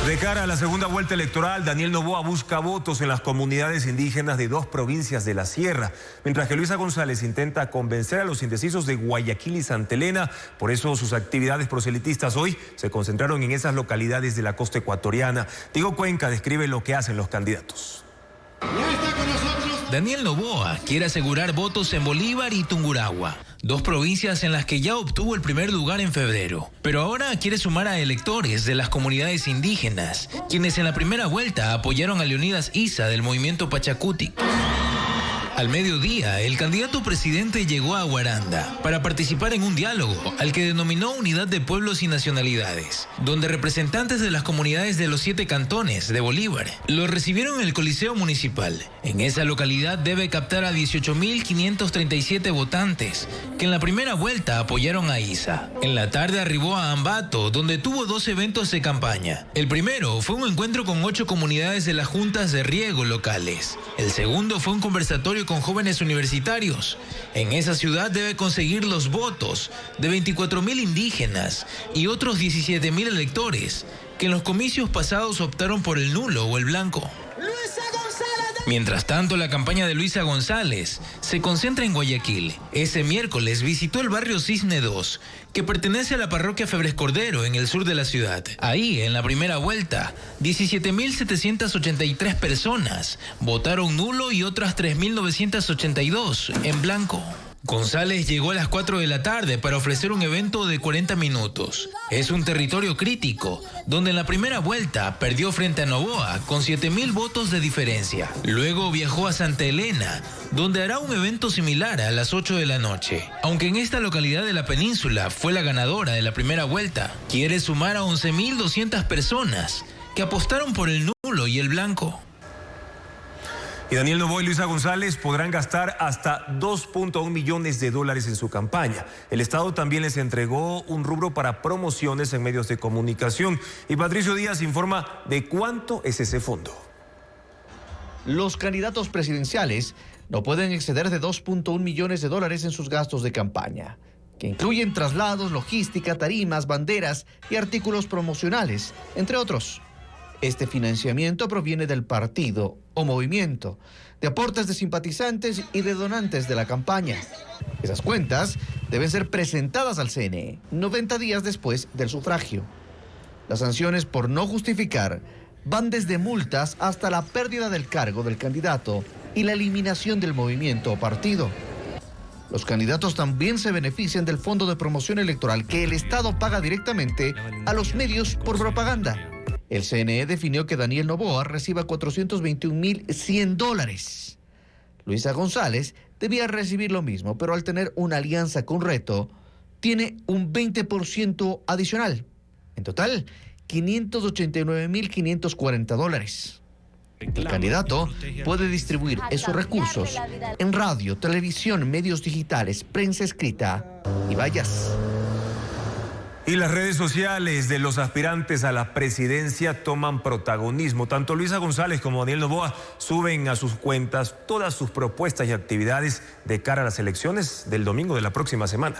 De cara a la segunda vuelta electoral, Daniel Noboa busca votos en las comunidades indígenas de 2 provincias de la Sierra, mientras que Luisa González intenta convencer a los indecisos de Guayaquil y Santa Elena. Por eso sus actividades proselitistas hoy se concentraron en esas localidades de la costa ecuatoriana. Diego Cuenca describe lo que hacen los candidatos. Daniel Noboa quiere asegurar votos en Bolívar y Tungurahua, 2 provincias en las que ya obtuvo el primer lugar en febrero. Pero ahora quiere sumar a electores de las comunidades indígenas, quienes en la primera vuelta apoyaron a Leonidas Issa del movimiento Pachacutic. Al mediodía, el candidato presidente llegó a Guaranda para participar en un diálogo al que denominó Unidad de Pueblos y Nacionalidades, donde representantes de las comunidades de los 7 cantones de Bolívar lo recibieron en el Coliseo Municipal. En esa localidad debe captar a 18.537 votantes que en la primera vuelta apoyaron a Issa. En la tarde arribó a Ambato, donde tuvo 2 eventos de campaña. El primero fue un encuentro con 8 comunidades de las juntas de riego locales. El segundo fue un conversatorio con jóvenes universitarios. En esa ciudad debe conseguir los votos de 24.000 indígenas y otros 17.000 electores que en los comicios pasados optaron por el nulo o el blanco. Mientras tanto, la campaña de Luisa González se concentra en Guayaquil. Ese miércoles visitó el barrio Cisne 2, que pertenece a la parroquia Febres Cordero, en el sur de la ciudad. Ahí, en la primera vuelta, 17.783 personas votaron nulo y otras 3.982 en blanco. González llegó a las 4 de la tarde para ofrecer un evento de 40 minutos. Es un territorio crítico, donde en la primera vuelta perdió frente a Noboa con 7.000 votos de diferencia. Luego viajó a Santa Elena, donde hará un evento similar a las 8 de la noche. Aunque en esta localidad de la península fue la ganadora de la primera vuelta, quiere sumar a 11.200 personas que apostaron por el nulo y el blanco. Y Daniel Noboa y Luisa González podrán gastar hasta $2.1 millones en su campaña. El Estado también les entregó un rubro para promociones en medios de comunicación. Y Patricio Díaz informa de cuánto es ese fondo. Los candidatos presidenciales no pueden exceder de $2.1 millones en sus gastos de campaña, que incluyen traslados, logística, tarimas, banderas y artículos promocionales, entre otros. Este financiamiento proviene del partido o movimiento, de aportes de simpatizantes y de donantes de la campaña. Esas cuentas deben ser presentadas al CNE 90 días después del sufragio. Las sanciones por no justificar van desde multas hasta la pérdida del cargo del candidato y la eliminación del movimiento o partido. Los candidatos también se benefician del fondo de promoción electoral que el Estado paga directamente a los medios por propaganda. El CNE definió que Daniel Noboa reciba $421.100. Luisa González debía recibir lo mismo, pero al tener una alianza con Reto, tiene un 20% adicional. En total, $589.540. El candidato puede distribuir esos recursos en radio, televisión, medios digitales, prensa escrita y vallas. Y las redes sociales de los aspirantes a la presidencia toman protagonismo. Tanto Luisa González como Daniel Noboa suben a sus cuentas todas sus propuestas y actividades de cara a las elecciones del domingo de la próxima semana.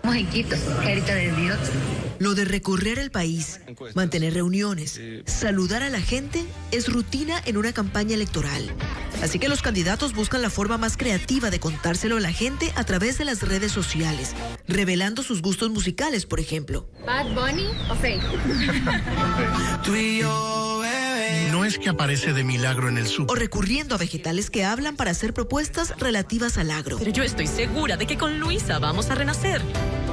Carita de Dios. Lo de recorrer el país, mantener reuniones, saludar a la gente es rutina en una campaña electoral. Así que los candidatos buscan la forma más creativa de contárselo a la gente a través de las redes sociales, revelando sus gustos musicales, por ejemplo. Bad Bunny o Fake. Tú y yo, bebé. No es que aparece de milagro en el súper. O recurriendo a vegetales que hablan para hacer propuestas relativas al agro. Pero yo estoy segura de que con Luisa vamos a renacer.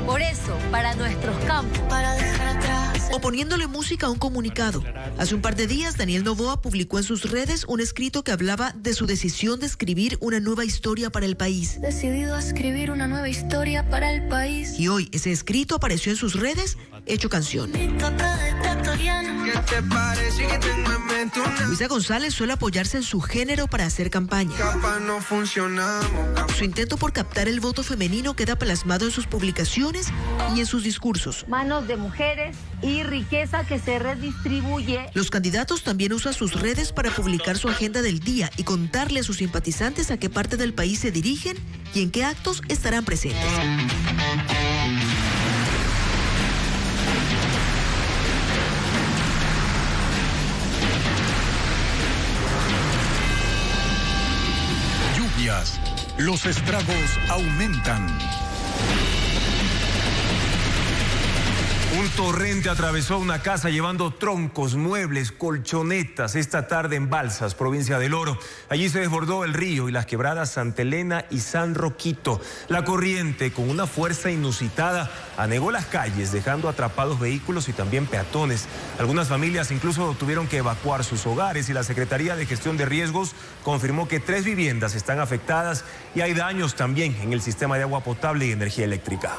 Por eso, para nuestros campos. Para dejar atrás. O poniéndole música a un comunicado. Hace un par de días, Daniel Noboa publicó en sus redes un escrito que hablaba de su decisión de escribir una nueva historia para el país. Decidido a escribir una nueva historia para el país. Y hoy ese escrito apareció en sus redes, hecho canción. Luisa González suele apoyarse en su género para hacer campaña. Su intento por captar el voto femenino queda plasmado en sus publicaciones y en sus discursos. Manos de mujeres y riqueza que se redistribuye. Los candidatos también usan sus redes para publicar su agenda del día y contarle a sus simpatizantes a qué parte del país se dirigen y en qué actos estarán presentes. lluvias, los estragos aumentan. Un torrente atravesó una casa llevando troncos, muebles, colchonetas esta tarde en Balsas, provincia del Oro. Allí se desbordó el río y las quebradas Santa Elena y San Roquito. La corriente, con una fuerza inusitada, anegó las calles, dejando atrapados vehículos y también peatones. Algunas familias incluso tuvieron que evacuar sus hogares y la Secretaría de Gestión de Riesgos confirmó que 3 viviendas están afectadas y hay daños también en el sistema de agua potable y energía eléctrica.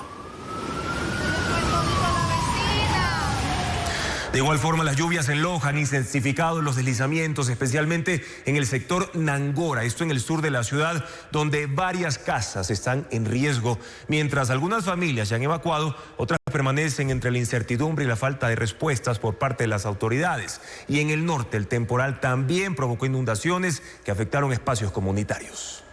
De igual forma, las lluvias en Loja han intensificado los deslizamientos, especialmente en el sector Nangora, esto en el sur de la ciudad, donde varias casas están en riesgo. Mientras algunas familias se han evacuado, otras permanecen entre la incertidumbre y la falta de respuestas por parte de las autoridades. Y en el norte, el temporal también provocó inundaciones que afectaron espacios comunitarios.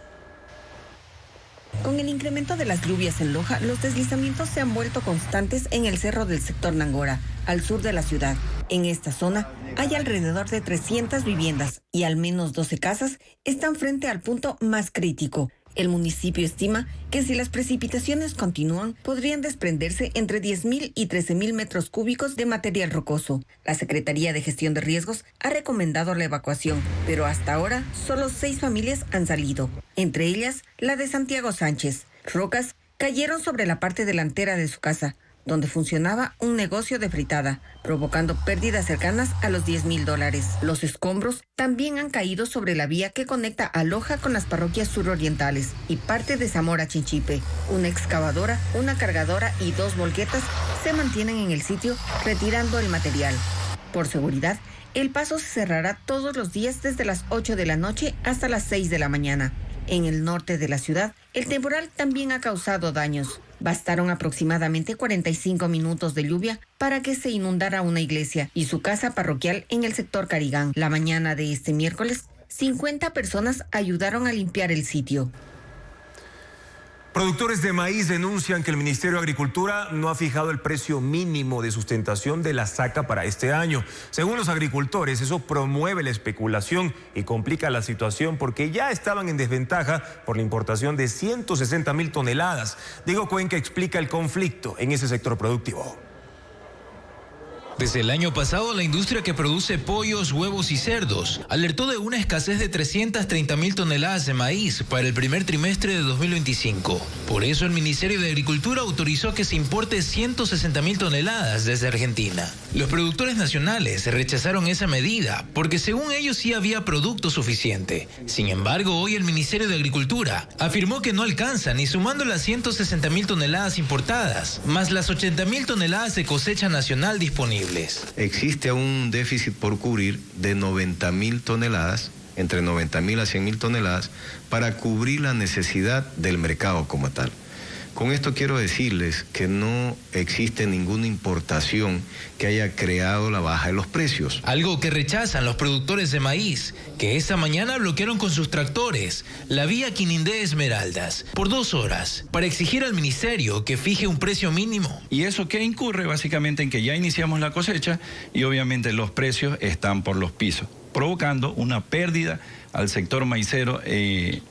Con el incremento de las lluvias en Loja, los deslizamientos se han vuelto constantes en el cerro del sector Nangora, al sur de la ciudad. En esta zona hay alrededor de 300 viviendas y al menos 12 casas están frente al punto más crítico. El municipio estima que si las precipitaciones continúan, podrían desprenderse entre 10.000 y 13.000 metros cúbicos de material rocoso. La Secretaría de Gestión de Riesgos ha recomendado la evacuación, pero hasta ahora solo 6 familias han salido, entre ellas la de Santiago Sánchez. Rocas cayeron sobre la parte delantera de su casa, donde funcionaba un negocio de fritada, provocando pérdidas cercanas a los $10.000. Los escombros también han caído sobre la vía que conecta a Loja con las parroquias surorientales y parte de Zamora Chinchipe. Una excavadora, una cargadora y 2 volquetas se mantienen en el sitio retirando el material. Por seguridad, el paso se cerrará todos los días desde las 8 de la noche hasta las 6 de la mañana. En el norte de la ciudad, el temporal también ha causado daños. Bastaron aproximadamente 45 minutos de lluvia para que se inundara una iglesia y su casa parroquial en el sector Carigán. La mañana de este miércoles, 50 personas ayudaron a limpiar el sitio. Productores de maíz denuncian que el Ministerio de Agricultura no ha fijado el precio mínimo de sustentación de la saca para este año. Según los agricultores, eso promueve la especulación y complica la situación porque ya estaban en desventaja por la importación de 160.000 toneladas. Diego Cuenca explica el conflicto en ese sector productivo. Desde el año pasado, la industria que produce pollos, huevos y cerdos alertó de una escasez de 330.000 toneladas de maíz para el primer trimestre de 2025. Por eso, el Ministerio de Agricultura autorizó que se importe 160.000 toneladas desde Argentina. Los productores nacionales rechazaron esa medida porque, según ellos, sí había producto suficiente. Sin embargo, hoy el Ministerio de Agricultura afirmó que no alcanza ni sumando las 160.000 toneladas importadas, más las 80.000 toneladas de cosecha nacional disponibles. Existe un déficit por cubrir de 90.000 toneladas, entre 90.000 a 100.000 toneladas, para cubrir la necesidad del mercado como tal. Con esto quiero decirles que no existe ninguna importación que haya creado la baja de los precios. Algo que rechazan los productores de maíz, que esta mañana bloquearon con sus tractores la vía Quinindé Esmeraldas por 2 horas para exigir al ministerio que fije un precio mínimo. ¿Y eso qué incurre? Básicamente en que ya iniciamos la cosecha y obviamente los precios están por los pisos, provocando una pérdida al sector maicero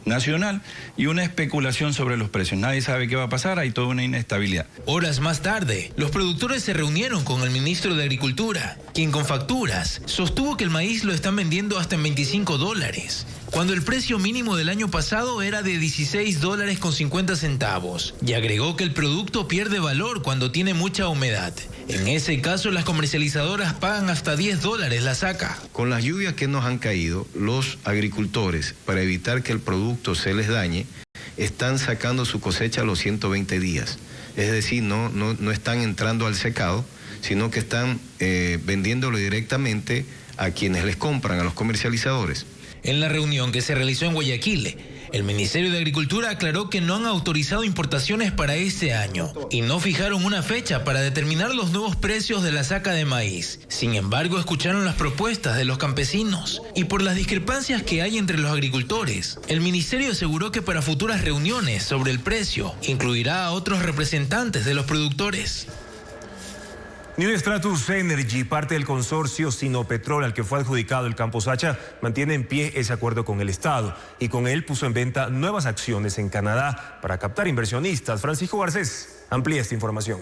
nacional y una especulación sobre los precios. Nadie sabe qué va a pasar, hay toda una inestabilidad. Horas más tarde, los productores se reunieron con el ministro de Agricultura, quien con facturas sostuvo que el maíz lo están vendiendo hasta en $25, cuando el precio mínimo del año pasado era de $16.50, y agregó que el producto pierde valor cuando tiene mucha humedad. En ese caso, las comercializadoras pagan hasta $10 la saca. Con las lluvias que nos han caído, los agricultores, para evitar que el producto se les dañe, están sacando su cosecha a los 120 días. Es decir, no están entrando al secado, sino que están vendiéndolo directamente a quienes les compran, a los comercializadores. En la reunión que se realizó en Guayaquil, el Ministerio de Agricultura aclaró que no han autorizado importaciones para este año y no fijaron una fecha para determinar los nuevos precios de la saca de maíz. Sin embargo, escucharon las propuestas de los campesinos y por las discrepancias que hay entre los agricultores, el Ministerio aseguró que para futuras reuniones sobre el precio incluirá a otros representantes de los productores. New Stratus Energy, parte del consorcio Sinopetrol al que fue adjudicado el Campo Sacha, mantiene en pie ese acuerdo con el Estado y con él puso en venta nuevas acciones en Canadá para captar inversionistas. Francisco Garcés amplía esta información.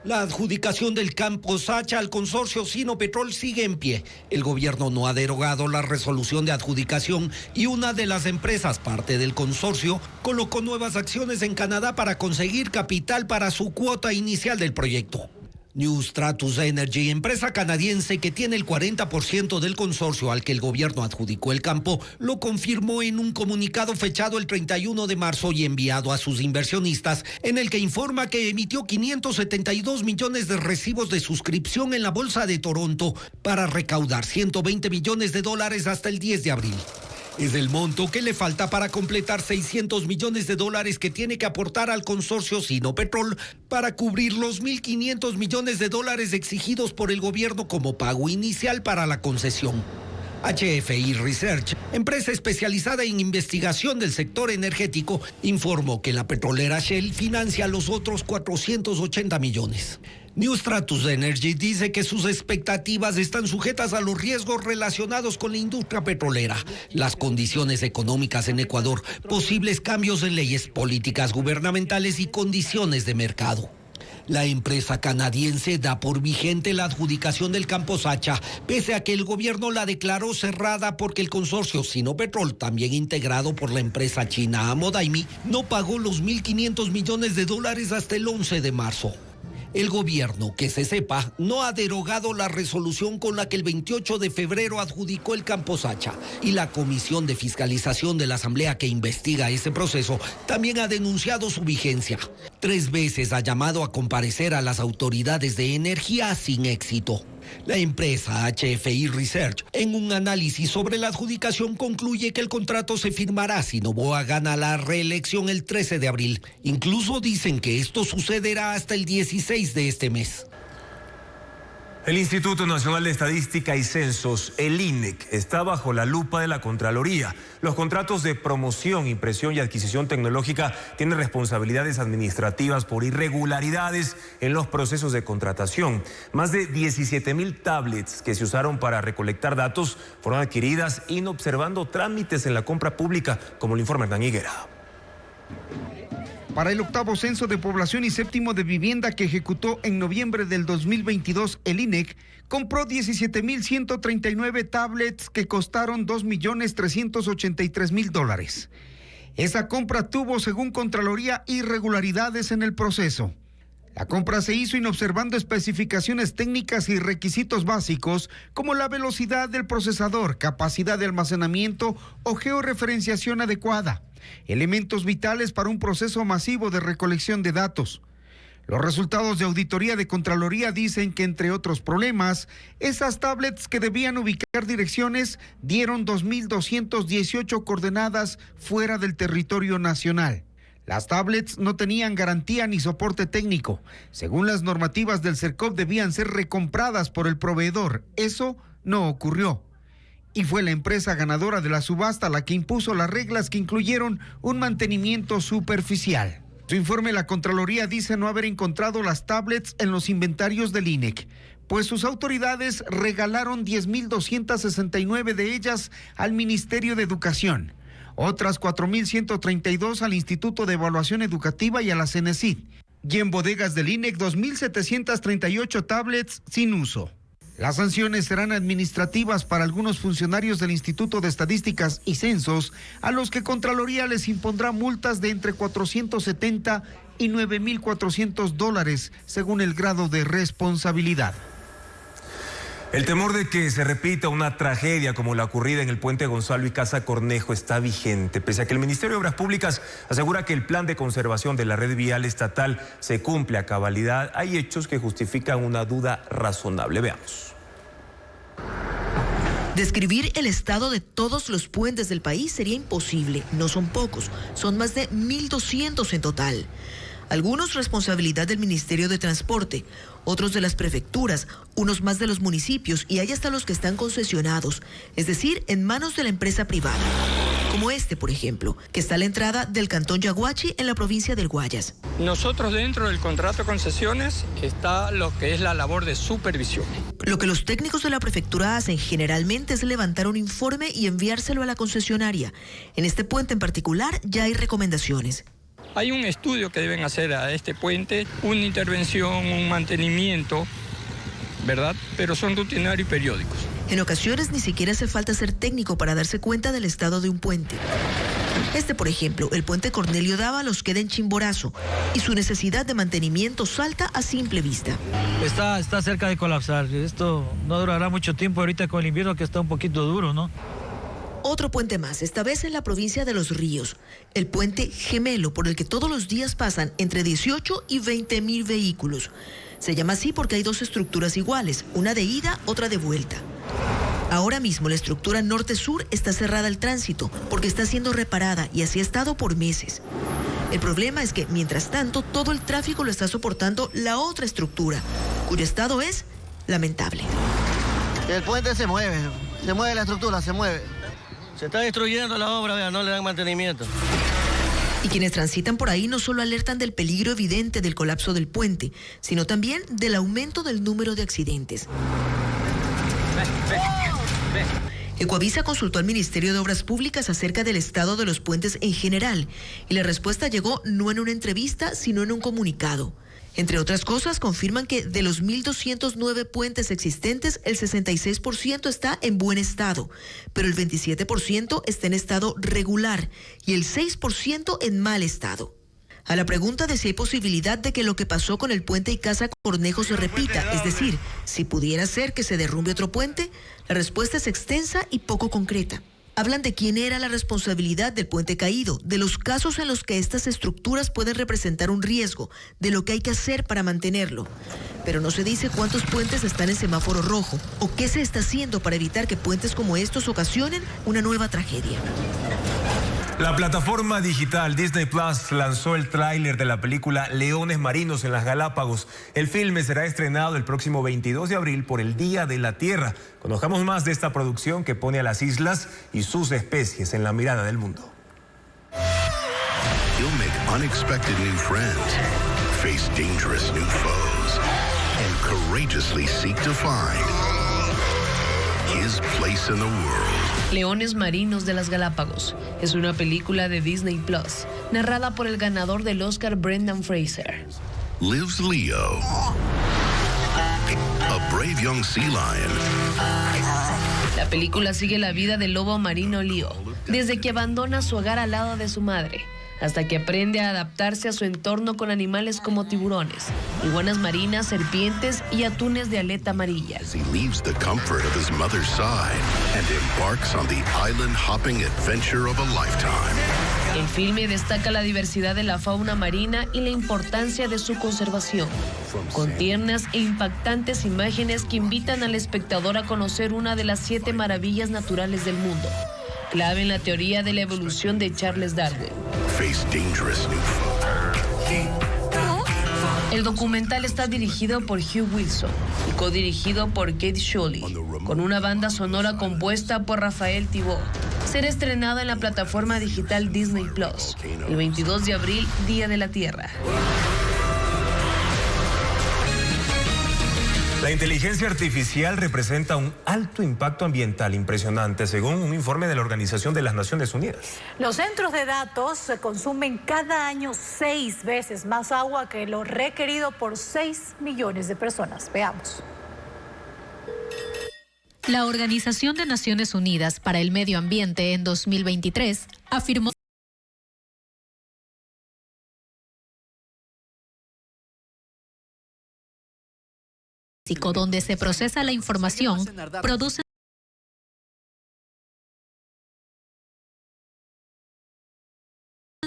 La adjudicación del Campo Sacha al consorcio Sinopetrol sigue en pie. El gobierno no ha derogado la resolución de adjudicación y una de las empresas, parte del consorcio, colocó nuevas acciones en Canadá para conseguir capital para su cuota inicial del proyecto. New Stratus Energy, empresa canadiense que tiene el 40% del consorcio al que el gobierno adjudicó el campo, lo confirmó en un comunicado fechado el 31 de marzo y enviado a sus inversionistas, en el que informa que emitió 572 millones de recibos de suscripción en la Bolsa de Toronto para recaudar 120 millones de dólares hasta el 10 de abril. Es el monto que le falta para completar 600 millones de dólares que tiene que aportar al consorcio Sinopetrol para cubrir los 1.500 millones de dólares exigidos por el gobierno como pago inicial para la concesión. HFI Research, empresa especializada en investigación del sector energético, informó que la petrolera Shell financia los otros 480 millones. New Stratus Energy dice que sus expectativas están sujetas a los riesgos relacionados con la industria petrolera, las condiciones económicas en Ecuador, posibles cambios en leyes, políticas gubernamentales y condiciones de mercado. La empresa canadiense da por vigente la adjudicación del Campo Sacha, pese a que el gobierno la declaró cerrada porque el consorcio Sinopetrol, también integrado por la empresa china Amodaimi, no pagó los 1.500 millones de dólares hasta el 11 de marzo. El gobierno, que se sepa, no ha derogado la resolución con la que el 28 de febrero adjudicó el Campo Sacha, y la Comisión de Fiscalización de la Asamblea que investiga ese proceso también ha denunciado su vigencia. 3 veces ha llamado a comparecer a las autoridades de energía sin éxito. La empresa HFI Research, en un análisis sobre la adjudicación, concluye que el contrato se firmará si Noboa gana la reelección el 13 de abril. Incluso dicen que esto sucederá hasta el 16 de este mes. El Instituto Nacional de Estadística y Censos, el INEC, está bajo la lupa de la Contraloría. Los contratos de promoción, impresión y adquisición tecnológica tienen responsabilidades administrativas por irregularidades en los procesos de contratación. Más de 17.000 tablets que se usaron para recolectar datos fueron adquiridas inobservando trámites en la compra pública, como lo informa Hernán Higuera. Para el 8º censo de población y 7º de vivienda que ejecutó en noviembre del 2022, el INEC compró 17.139 tablets que costaron $2.383.000. Esa compra tuvo, según Contraloría, irregularidades en el proceso. La compra se hizo inobservando especificaciones técnicas y requisitos básicos como la velocidad del procesador, capacidad de almacenamiento o georreferenciación adecuada, elementos vitales para un proceso masivo de recolección de datos. Los resultados de auditoría de Contraloría dicen que, entre otros problemas, esas tablets que debían ubicar direcciones dieron 2.218 coordenadas fuera del territorio nacional. Las tablets no tenían garantía ni soporte técnico. Según las normativas del CERCOP, debían ser recompradas por el proveedor. Eso no ocurrió. Y fue la empresa ganadora de la subasta la que impuso las reglas que incluyeron un mantenimiento superficial. En su informe, la Contraloría dice no haber encontrado las tablets en los inventarios del INEC, pues sus autoridades regalaron 10.269 de ellas al Ministerio de Educación. Otras 4.132 al Instituto de Evaluación Educativa y a la CENESID. Y en bodegas del INEC, 2.738 tablets sin uso. Las sanciones serán administrativas para algunos funcionarios del Instituto de Estadísticas y Censos, a los que Contraloría les impondrá multas de entre $470 y $9.400, según el grado de responsabilidad. El temor de que se repita una tragedia como la ocurrida en el puente Gonzalo y Casa Cornejo está vigente, pese a que el Ministerio de Obras Públicas asegura que el plan de conservación de la red vial estatal se cumple a cabalidad. Hay hechos que justifican una duda razonable. Veamos. Describir el estado de todos los puentes del país sería imposible. No son pocos, son más de 1.200 en total. Algunos responsabilidad del Ministerio de Transporte, otros de las prefecturas, unos más de los municipios y hay hasta los que están concesionados, es decir, en manos de la empresa privada. como este, por ejemplo, que está a la entrada del cantón Yaguachi en la provincia del Guayas. Nosotros dentro del contrato de concesiones está lo que es la labor de supervisión. Lo que los técnicos de la prefectura hacen generalmente es levantar un informe y enviárselo a la concesionaria. En este puente en particular ya hay recomendaciones. Hay un estudio que deben hacer a este puente, una intervención, un mantenimiento, ¿verdad? Pero son rutinarios y periódicos. En ocasiones ni siquiera hace falta ser técnico para darse cuenta del estado de un puente. Este, por ejemplo, el puente Cornelio Dávalos queda en Chimborazo y su necesidad de mantenimiento salta a simple vista. Está cerca de colapsar. Esto no durará mucho tiempo ahorita con el invierno que está un poquito duro, ¿no? Otro puente más, esta vez en la provincia de Los Ríos, el puente Gemelo, por el que todos los días pasan entre 18 y 20.000 vehículos. Se llama así porque hay dos estructuras iguales, una de ida, otra de vuelta. Ahora mismo la estructura norte-sur está cerrada al tránsito porque está siendo reparada y así ha estado por meses. El problema es que, mientras tanto, todo el tráfico lo está soportando la otra estructura, cuyo estado es lamentable. El puente se mueve la estructura, se mueve. Se está destruyendo la obra, vea, no le dan mantenimiento. Y quienes transitan por ahí no solo alertan del peligro evidente del colapso del puente, sino también del aumento del número de accidentes. Ecuavisa consultó al Ministerio de Obras Públicas acerca del estado de los puentes en general y la respuesta llegó no en una entrevista, sino en un comunicado. Entre otras cosas, confirman que de los 1.209 puentes existentes, el 66% está en buen estado, pero el 27% está en estado regular y el 6% en mal estado. A la pregunta de si hay posibilidad de que lo que pasó con el puente Icaza Cornejo se repita, es decir, si pudiera ser que se derrumbe otro puente, la respuesta es extensa y poco concreta. Hablan de quién era la responsabilidad del puente caído, de los casos en los que estas estructuras pueden representar un riesgo, de lo que hay que hacer para mantenerlo. Pero no se dice cuántos puentes están en semáforo rojo o qué se está haciendo para evitar que puentes como estos ocasionen una nueva tragedia. La plataforma digital Disney Plus lanzó el tráiler de la película Leones Marinos en las Galápagos. El filme será estrenado el próximo 22 de abril por el Día de la Tierra. Conozcamos más de esta producción que pone a las islas y sus especies en la mirada del mundo. You'll make unexpected new friends, face dangerous new foes, and courageously seek to find his place in the world. Leones Marinos de las Galápagos es una película de Disney Plus, narrada por el ganador del Oscar Brendan Fraser. Lives Leo, a brave young sea lion. La película sigue la vida del lobo marino Leo, desde que abandona su hogar al lado de su madre, hasta que aprende a adaptarse a su entorno con animales como tiburones, iguanas marinas, serpientes y atunes de aleta amarilla. He leaves the comfort of his mother's side and embarks on the island-hopping adventure of a lifetime. El filme destaca la diversidad de la fauna marina y la importancia de su conservación, con tiernas e impactantes imágenes que invitan al espectador a conocer una de las 7 maravillas naturales del mundo, clave en la teoría de la evolución de Charles Darwin. El documental está dirigido por Hugh Wilson y codirigido por Kate Shelley, con una banda sonora compuesta por Rafael Thibault. Será estrenada en la plataforma digital Disney Plus el 22 de abril, Día de la Tierra. La inteligencia artificial representa un alto impacto ambiental impresionante, según un informe de la Organización de las Naciones Unidas. Los centros de datos consumen cada año 6 veces más agua que lo requerido por 6 millones de personas. Veamos. La Organización de Naciones Unidas para el Medio Ambiente en 2023 afirmó donde se procesa la información, producen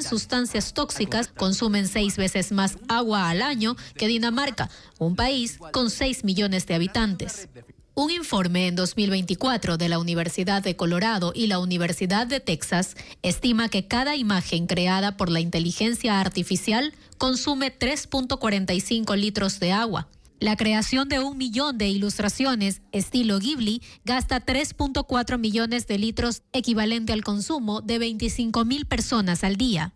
sustancias tóxicas, consumen 6 veces más agua al año que Dinamarca, un país con 6 millones de habitantes. Un informe en 2024 de la Universidad de Colorado y la Universidad de Texas estima que cada imagen creada por la inteligencia artificial consume 3.45 litros de agua. La creación de 1 millón de ilustraciones estilo Ghibli gasta 3.4 millones de litros, equivalente al consumo de 25.000 personas al día.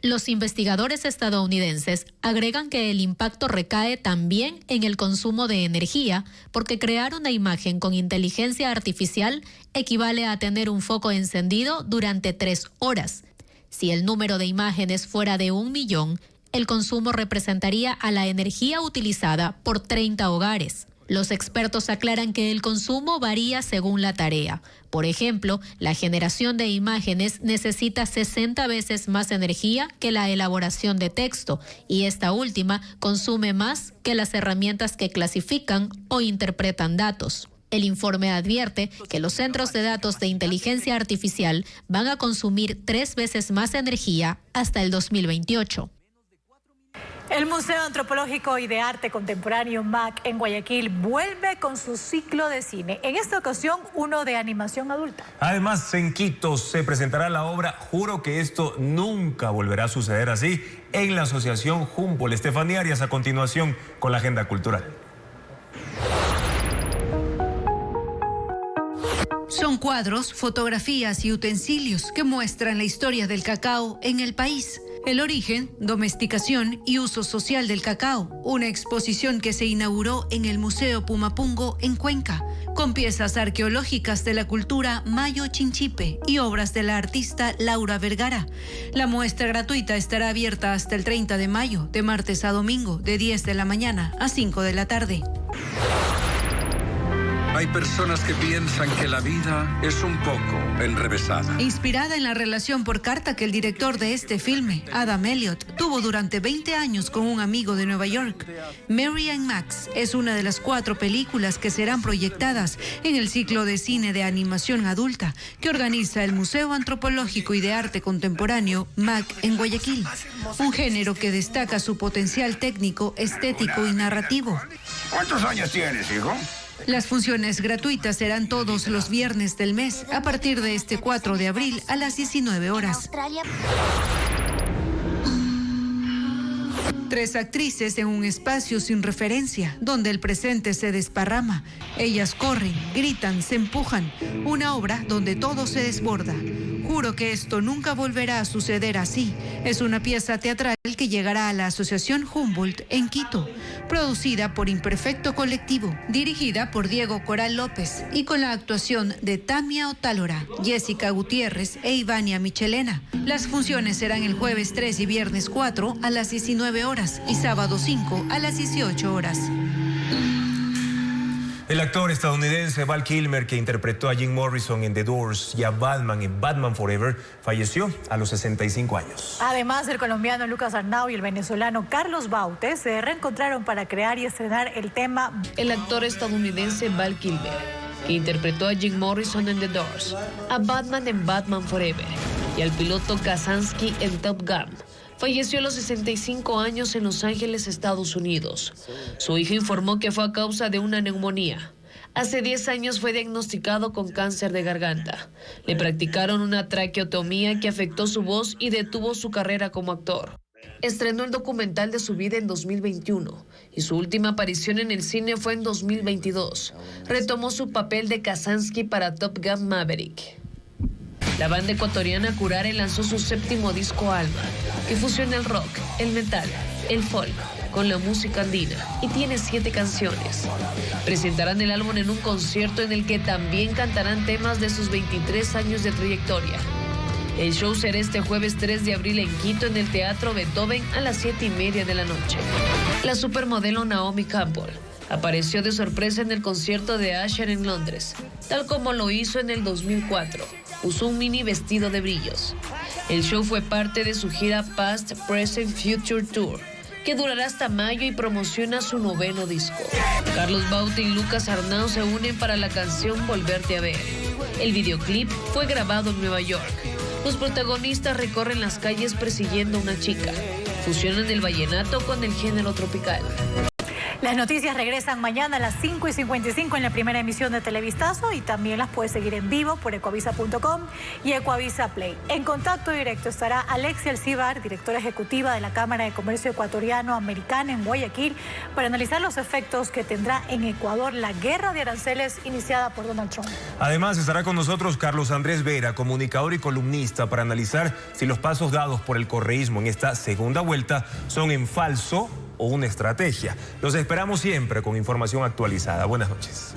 Los investigadores estadounidenses agregan que el impacto recae también en el consumo de energía, porque crear una imagen con inteligencia artificial equivale a tener un foco encendido durante 3 horas. Si el número de imágenes fuera de 1 millón, el consumo representaría a la energía utilizada por 30 hogares. Los expertos aclaran que el consumo varía según la tarea. Por ejemplo, la generación de imágenes necesita 60 veces más energía que la elaboración de texto, y esta última consume más que las herramientas que clasifican o interpretan datos. El informe advierte que los centros de datos de inteligencia artificial van a consumir 3 veces más energía hasta el 2028. El Museo Antropológico y de Arte Contemporáneo MAC en Guayaquil vuelve con su ciclo de cine. En esta ocasión, uno de animación adulta. Además, en Quito se presentará la obra Juro que esto nunca volverá a suceder así en la Asociación Humboldt. Estefanía Arias a continuación con la agenda cultural. Son cuadros, fotografías y utensilios que muestran la historia del cacao en el país. El origen, domesticación y uso social del cacao. Una exposición que se inauguró en el Museo Pumapungo en Cuenca, con piezas arqueológicas de la cultura Mayo Chinchipe y obras de la artista Laura Vergara. La muestra gratuita estará abierta hasta el 30 de mayo, de martes a domingo, de 10 de la mañana a 5 de la tarde. Hay personas que piensan que la vida es un poco enrevesada. Inspirada en la relación por carta que el director de este filme, Adam Elliott, tuvo durante 20 años con un amigo de Nueva York, Mary and Max es una de las 4 películas que serán proyectadas en el ciclo de cine de animación adulta que organiza el Museo Antropológico y de Arte Contemporáneo MAC en Guayaquil. Un género que destaca su potencial técnico, estético y narrativo. ¿Cuántos años tienes, hijo? Las funciones gratuitas serán todos los viernes del mes a partir de este 4 de abril a las 19 horas. 3 actrices en un espacio sin referencia, donde el presente se desparrama. Ellas corren, gritan, se empujan. Una obra donde todo se desborda. Juro que esto nunca volverá a suceder así. Es una pieza teatral que llegará a la Asociación Humboldt en Quito, producida por Imperfecto Colectivo, dirigida por Diego Coral López y con la actuación de Tamia Otálora, Jessica Gutiérrez e Ivania Michelena. Las funciones serán el jueves 3 y viernes 4 a las 19 horas y sábado 5 a las 18 horas. El actor estadounidense Val Kilmer, que interpretó a Jim Morrison en The Doors y a Batman en Batman Forever, falleció a los 65 años. Además, el colombiano Lucas Arnau y el venezolano Carlos Baute se reencontraron para crear y estrenar el tema. El actor estadounidense Val Kilmer, que interpretó a Jim Morrison en The Doors, a Batman en Batman Forever y al piloto Kazansky en Top Gun, falleció a los 65 años en Los Ángeles, Estados Unidos. Su hija informó que fue a causa de una neumonía. Hace 10 años fue diagnosticado con cáncer de garganta. Le practicaron una traqueotomía que afectó su voz y detuvo su carrera como actor. Estrenó el documental de su vida en 2021 y su última aparición en el cine fue en 2022. Retomó su papel de Kazansky para Top Gun Maverick. La banda ecuatoriana Curare lanzó su 7º disco Alma, que fusiona el rock, el metal, el folk con la música andina y tiene 7 canciones. Presentarán el álbum en un concierto en el que también cantarán temas de sus 23 años de trayectoria. El show será este jueves 3 de abril en Quito en el Teatro Beethoven a las 7:30 de la noche. La supermodelo Naomi Campbell apareció de sorpresa en el concierto de Usher en Londres, tal como lo hizo en el 2004. Usó un mini vestido de brillos. El show fue parte de su gira Past, Present, Future Tour, que durará hasta mayo y promociona su 9º disco. Carlos Baute y Lucas Arnau se unen para la canción Volverte a ver. El videoclip fue grabado en Nueva York. Los protagonistas recorren las calles persiguiendo a una chica. Fusionan el vallenato con el género tropical. Las noticias regresan mañana a las 5:55 en la primera emisión de Televistazo y también las puedes seguir en vivo por ecuavisa.com y Ecuavisa Play. En contacto directo estará Alexia Alcibar, directora ejecutiva de la Cámara de Comercio Ecuatoriano-Americana en Guayaquil, para analizar los efectos que tendrá en Ecuador la guerra de aranceles iniciada por Donald Trump. Además estará con nosotros Carlos Andrés Vera, comunicador y columnista, para analizar si los pasos dados por el correísmo en esta segunda vuelta son en falso o una estrategia. Los esperamos siempre con información actualizada. Buenas noches.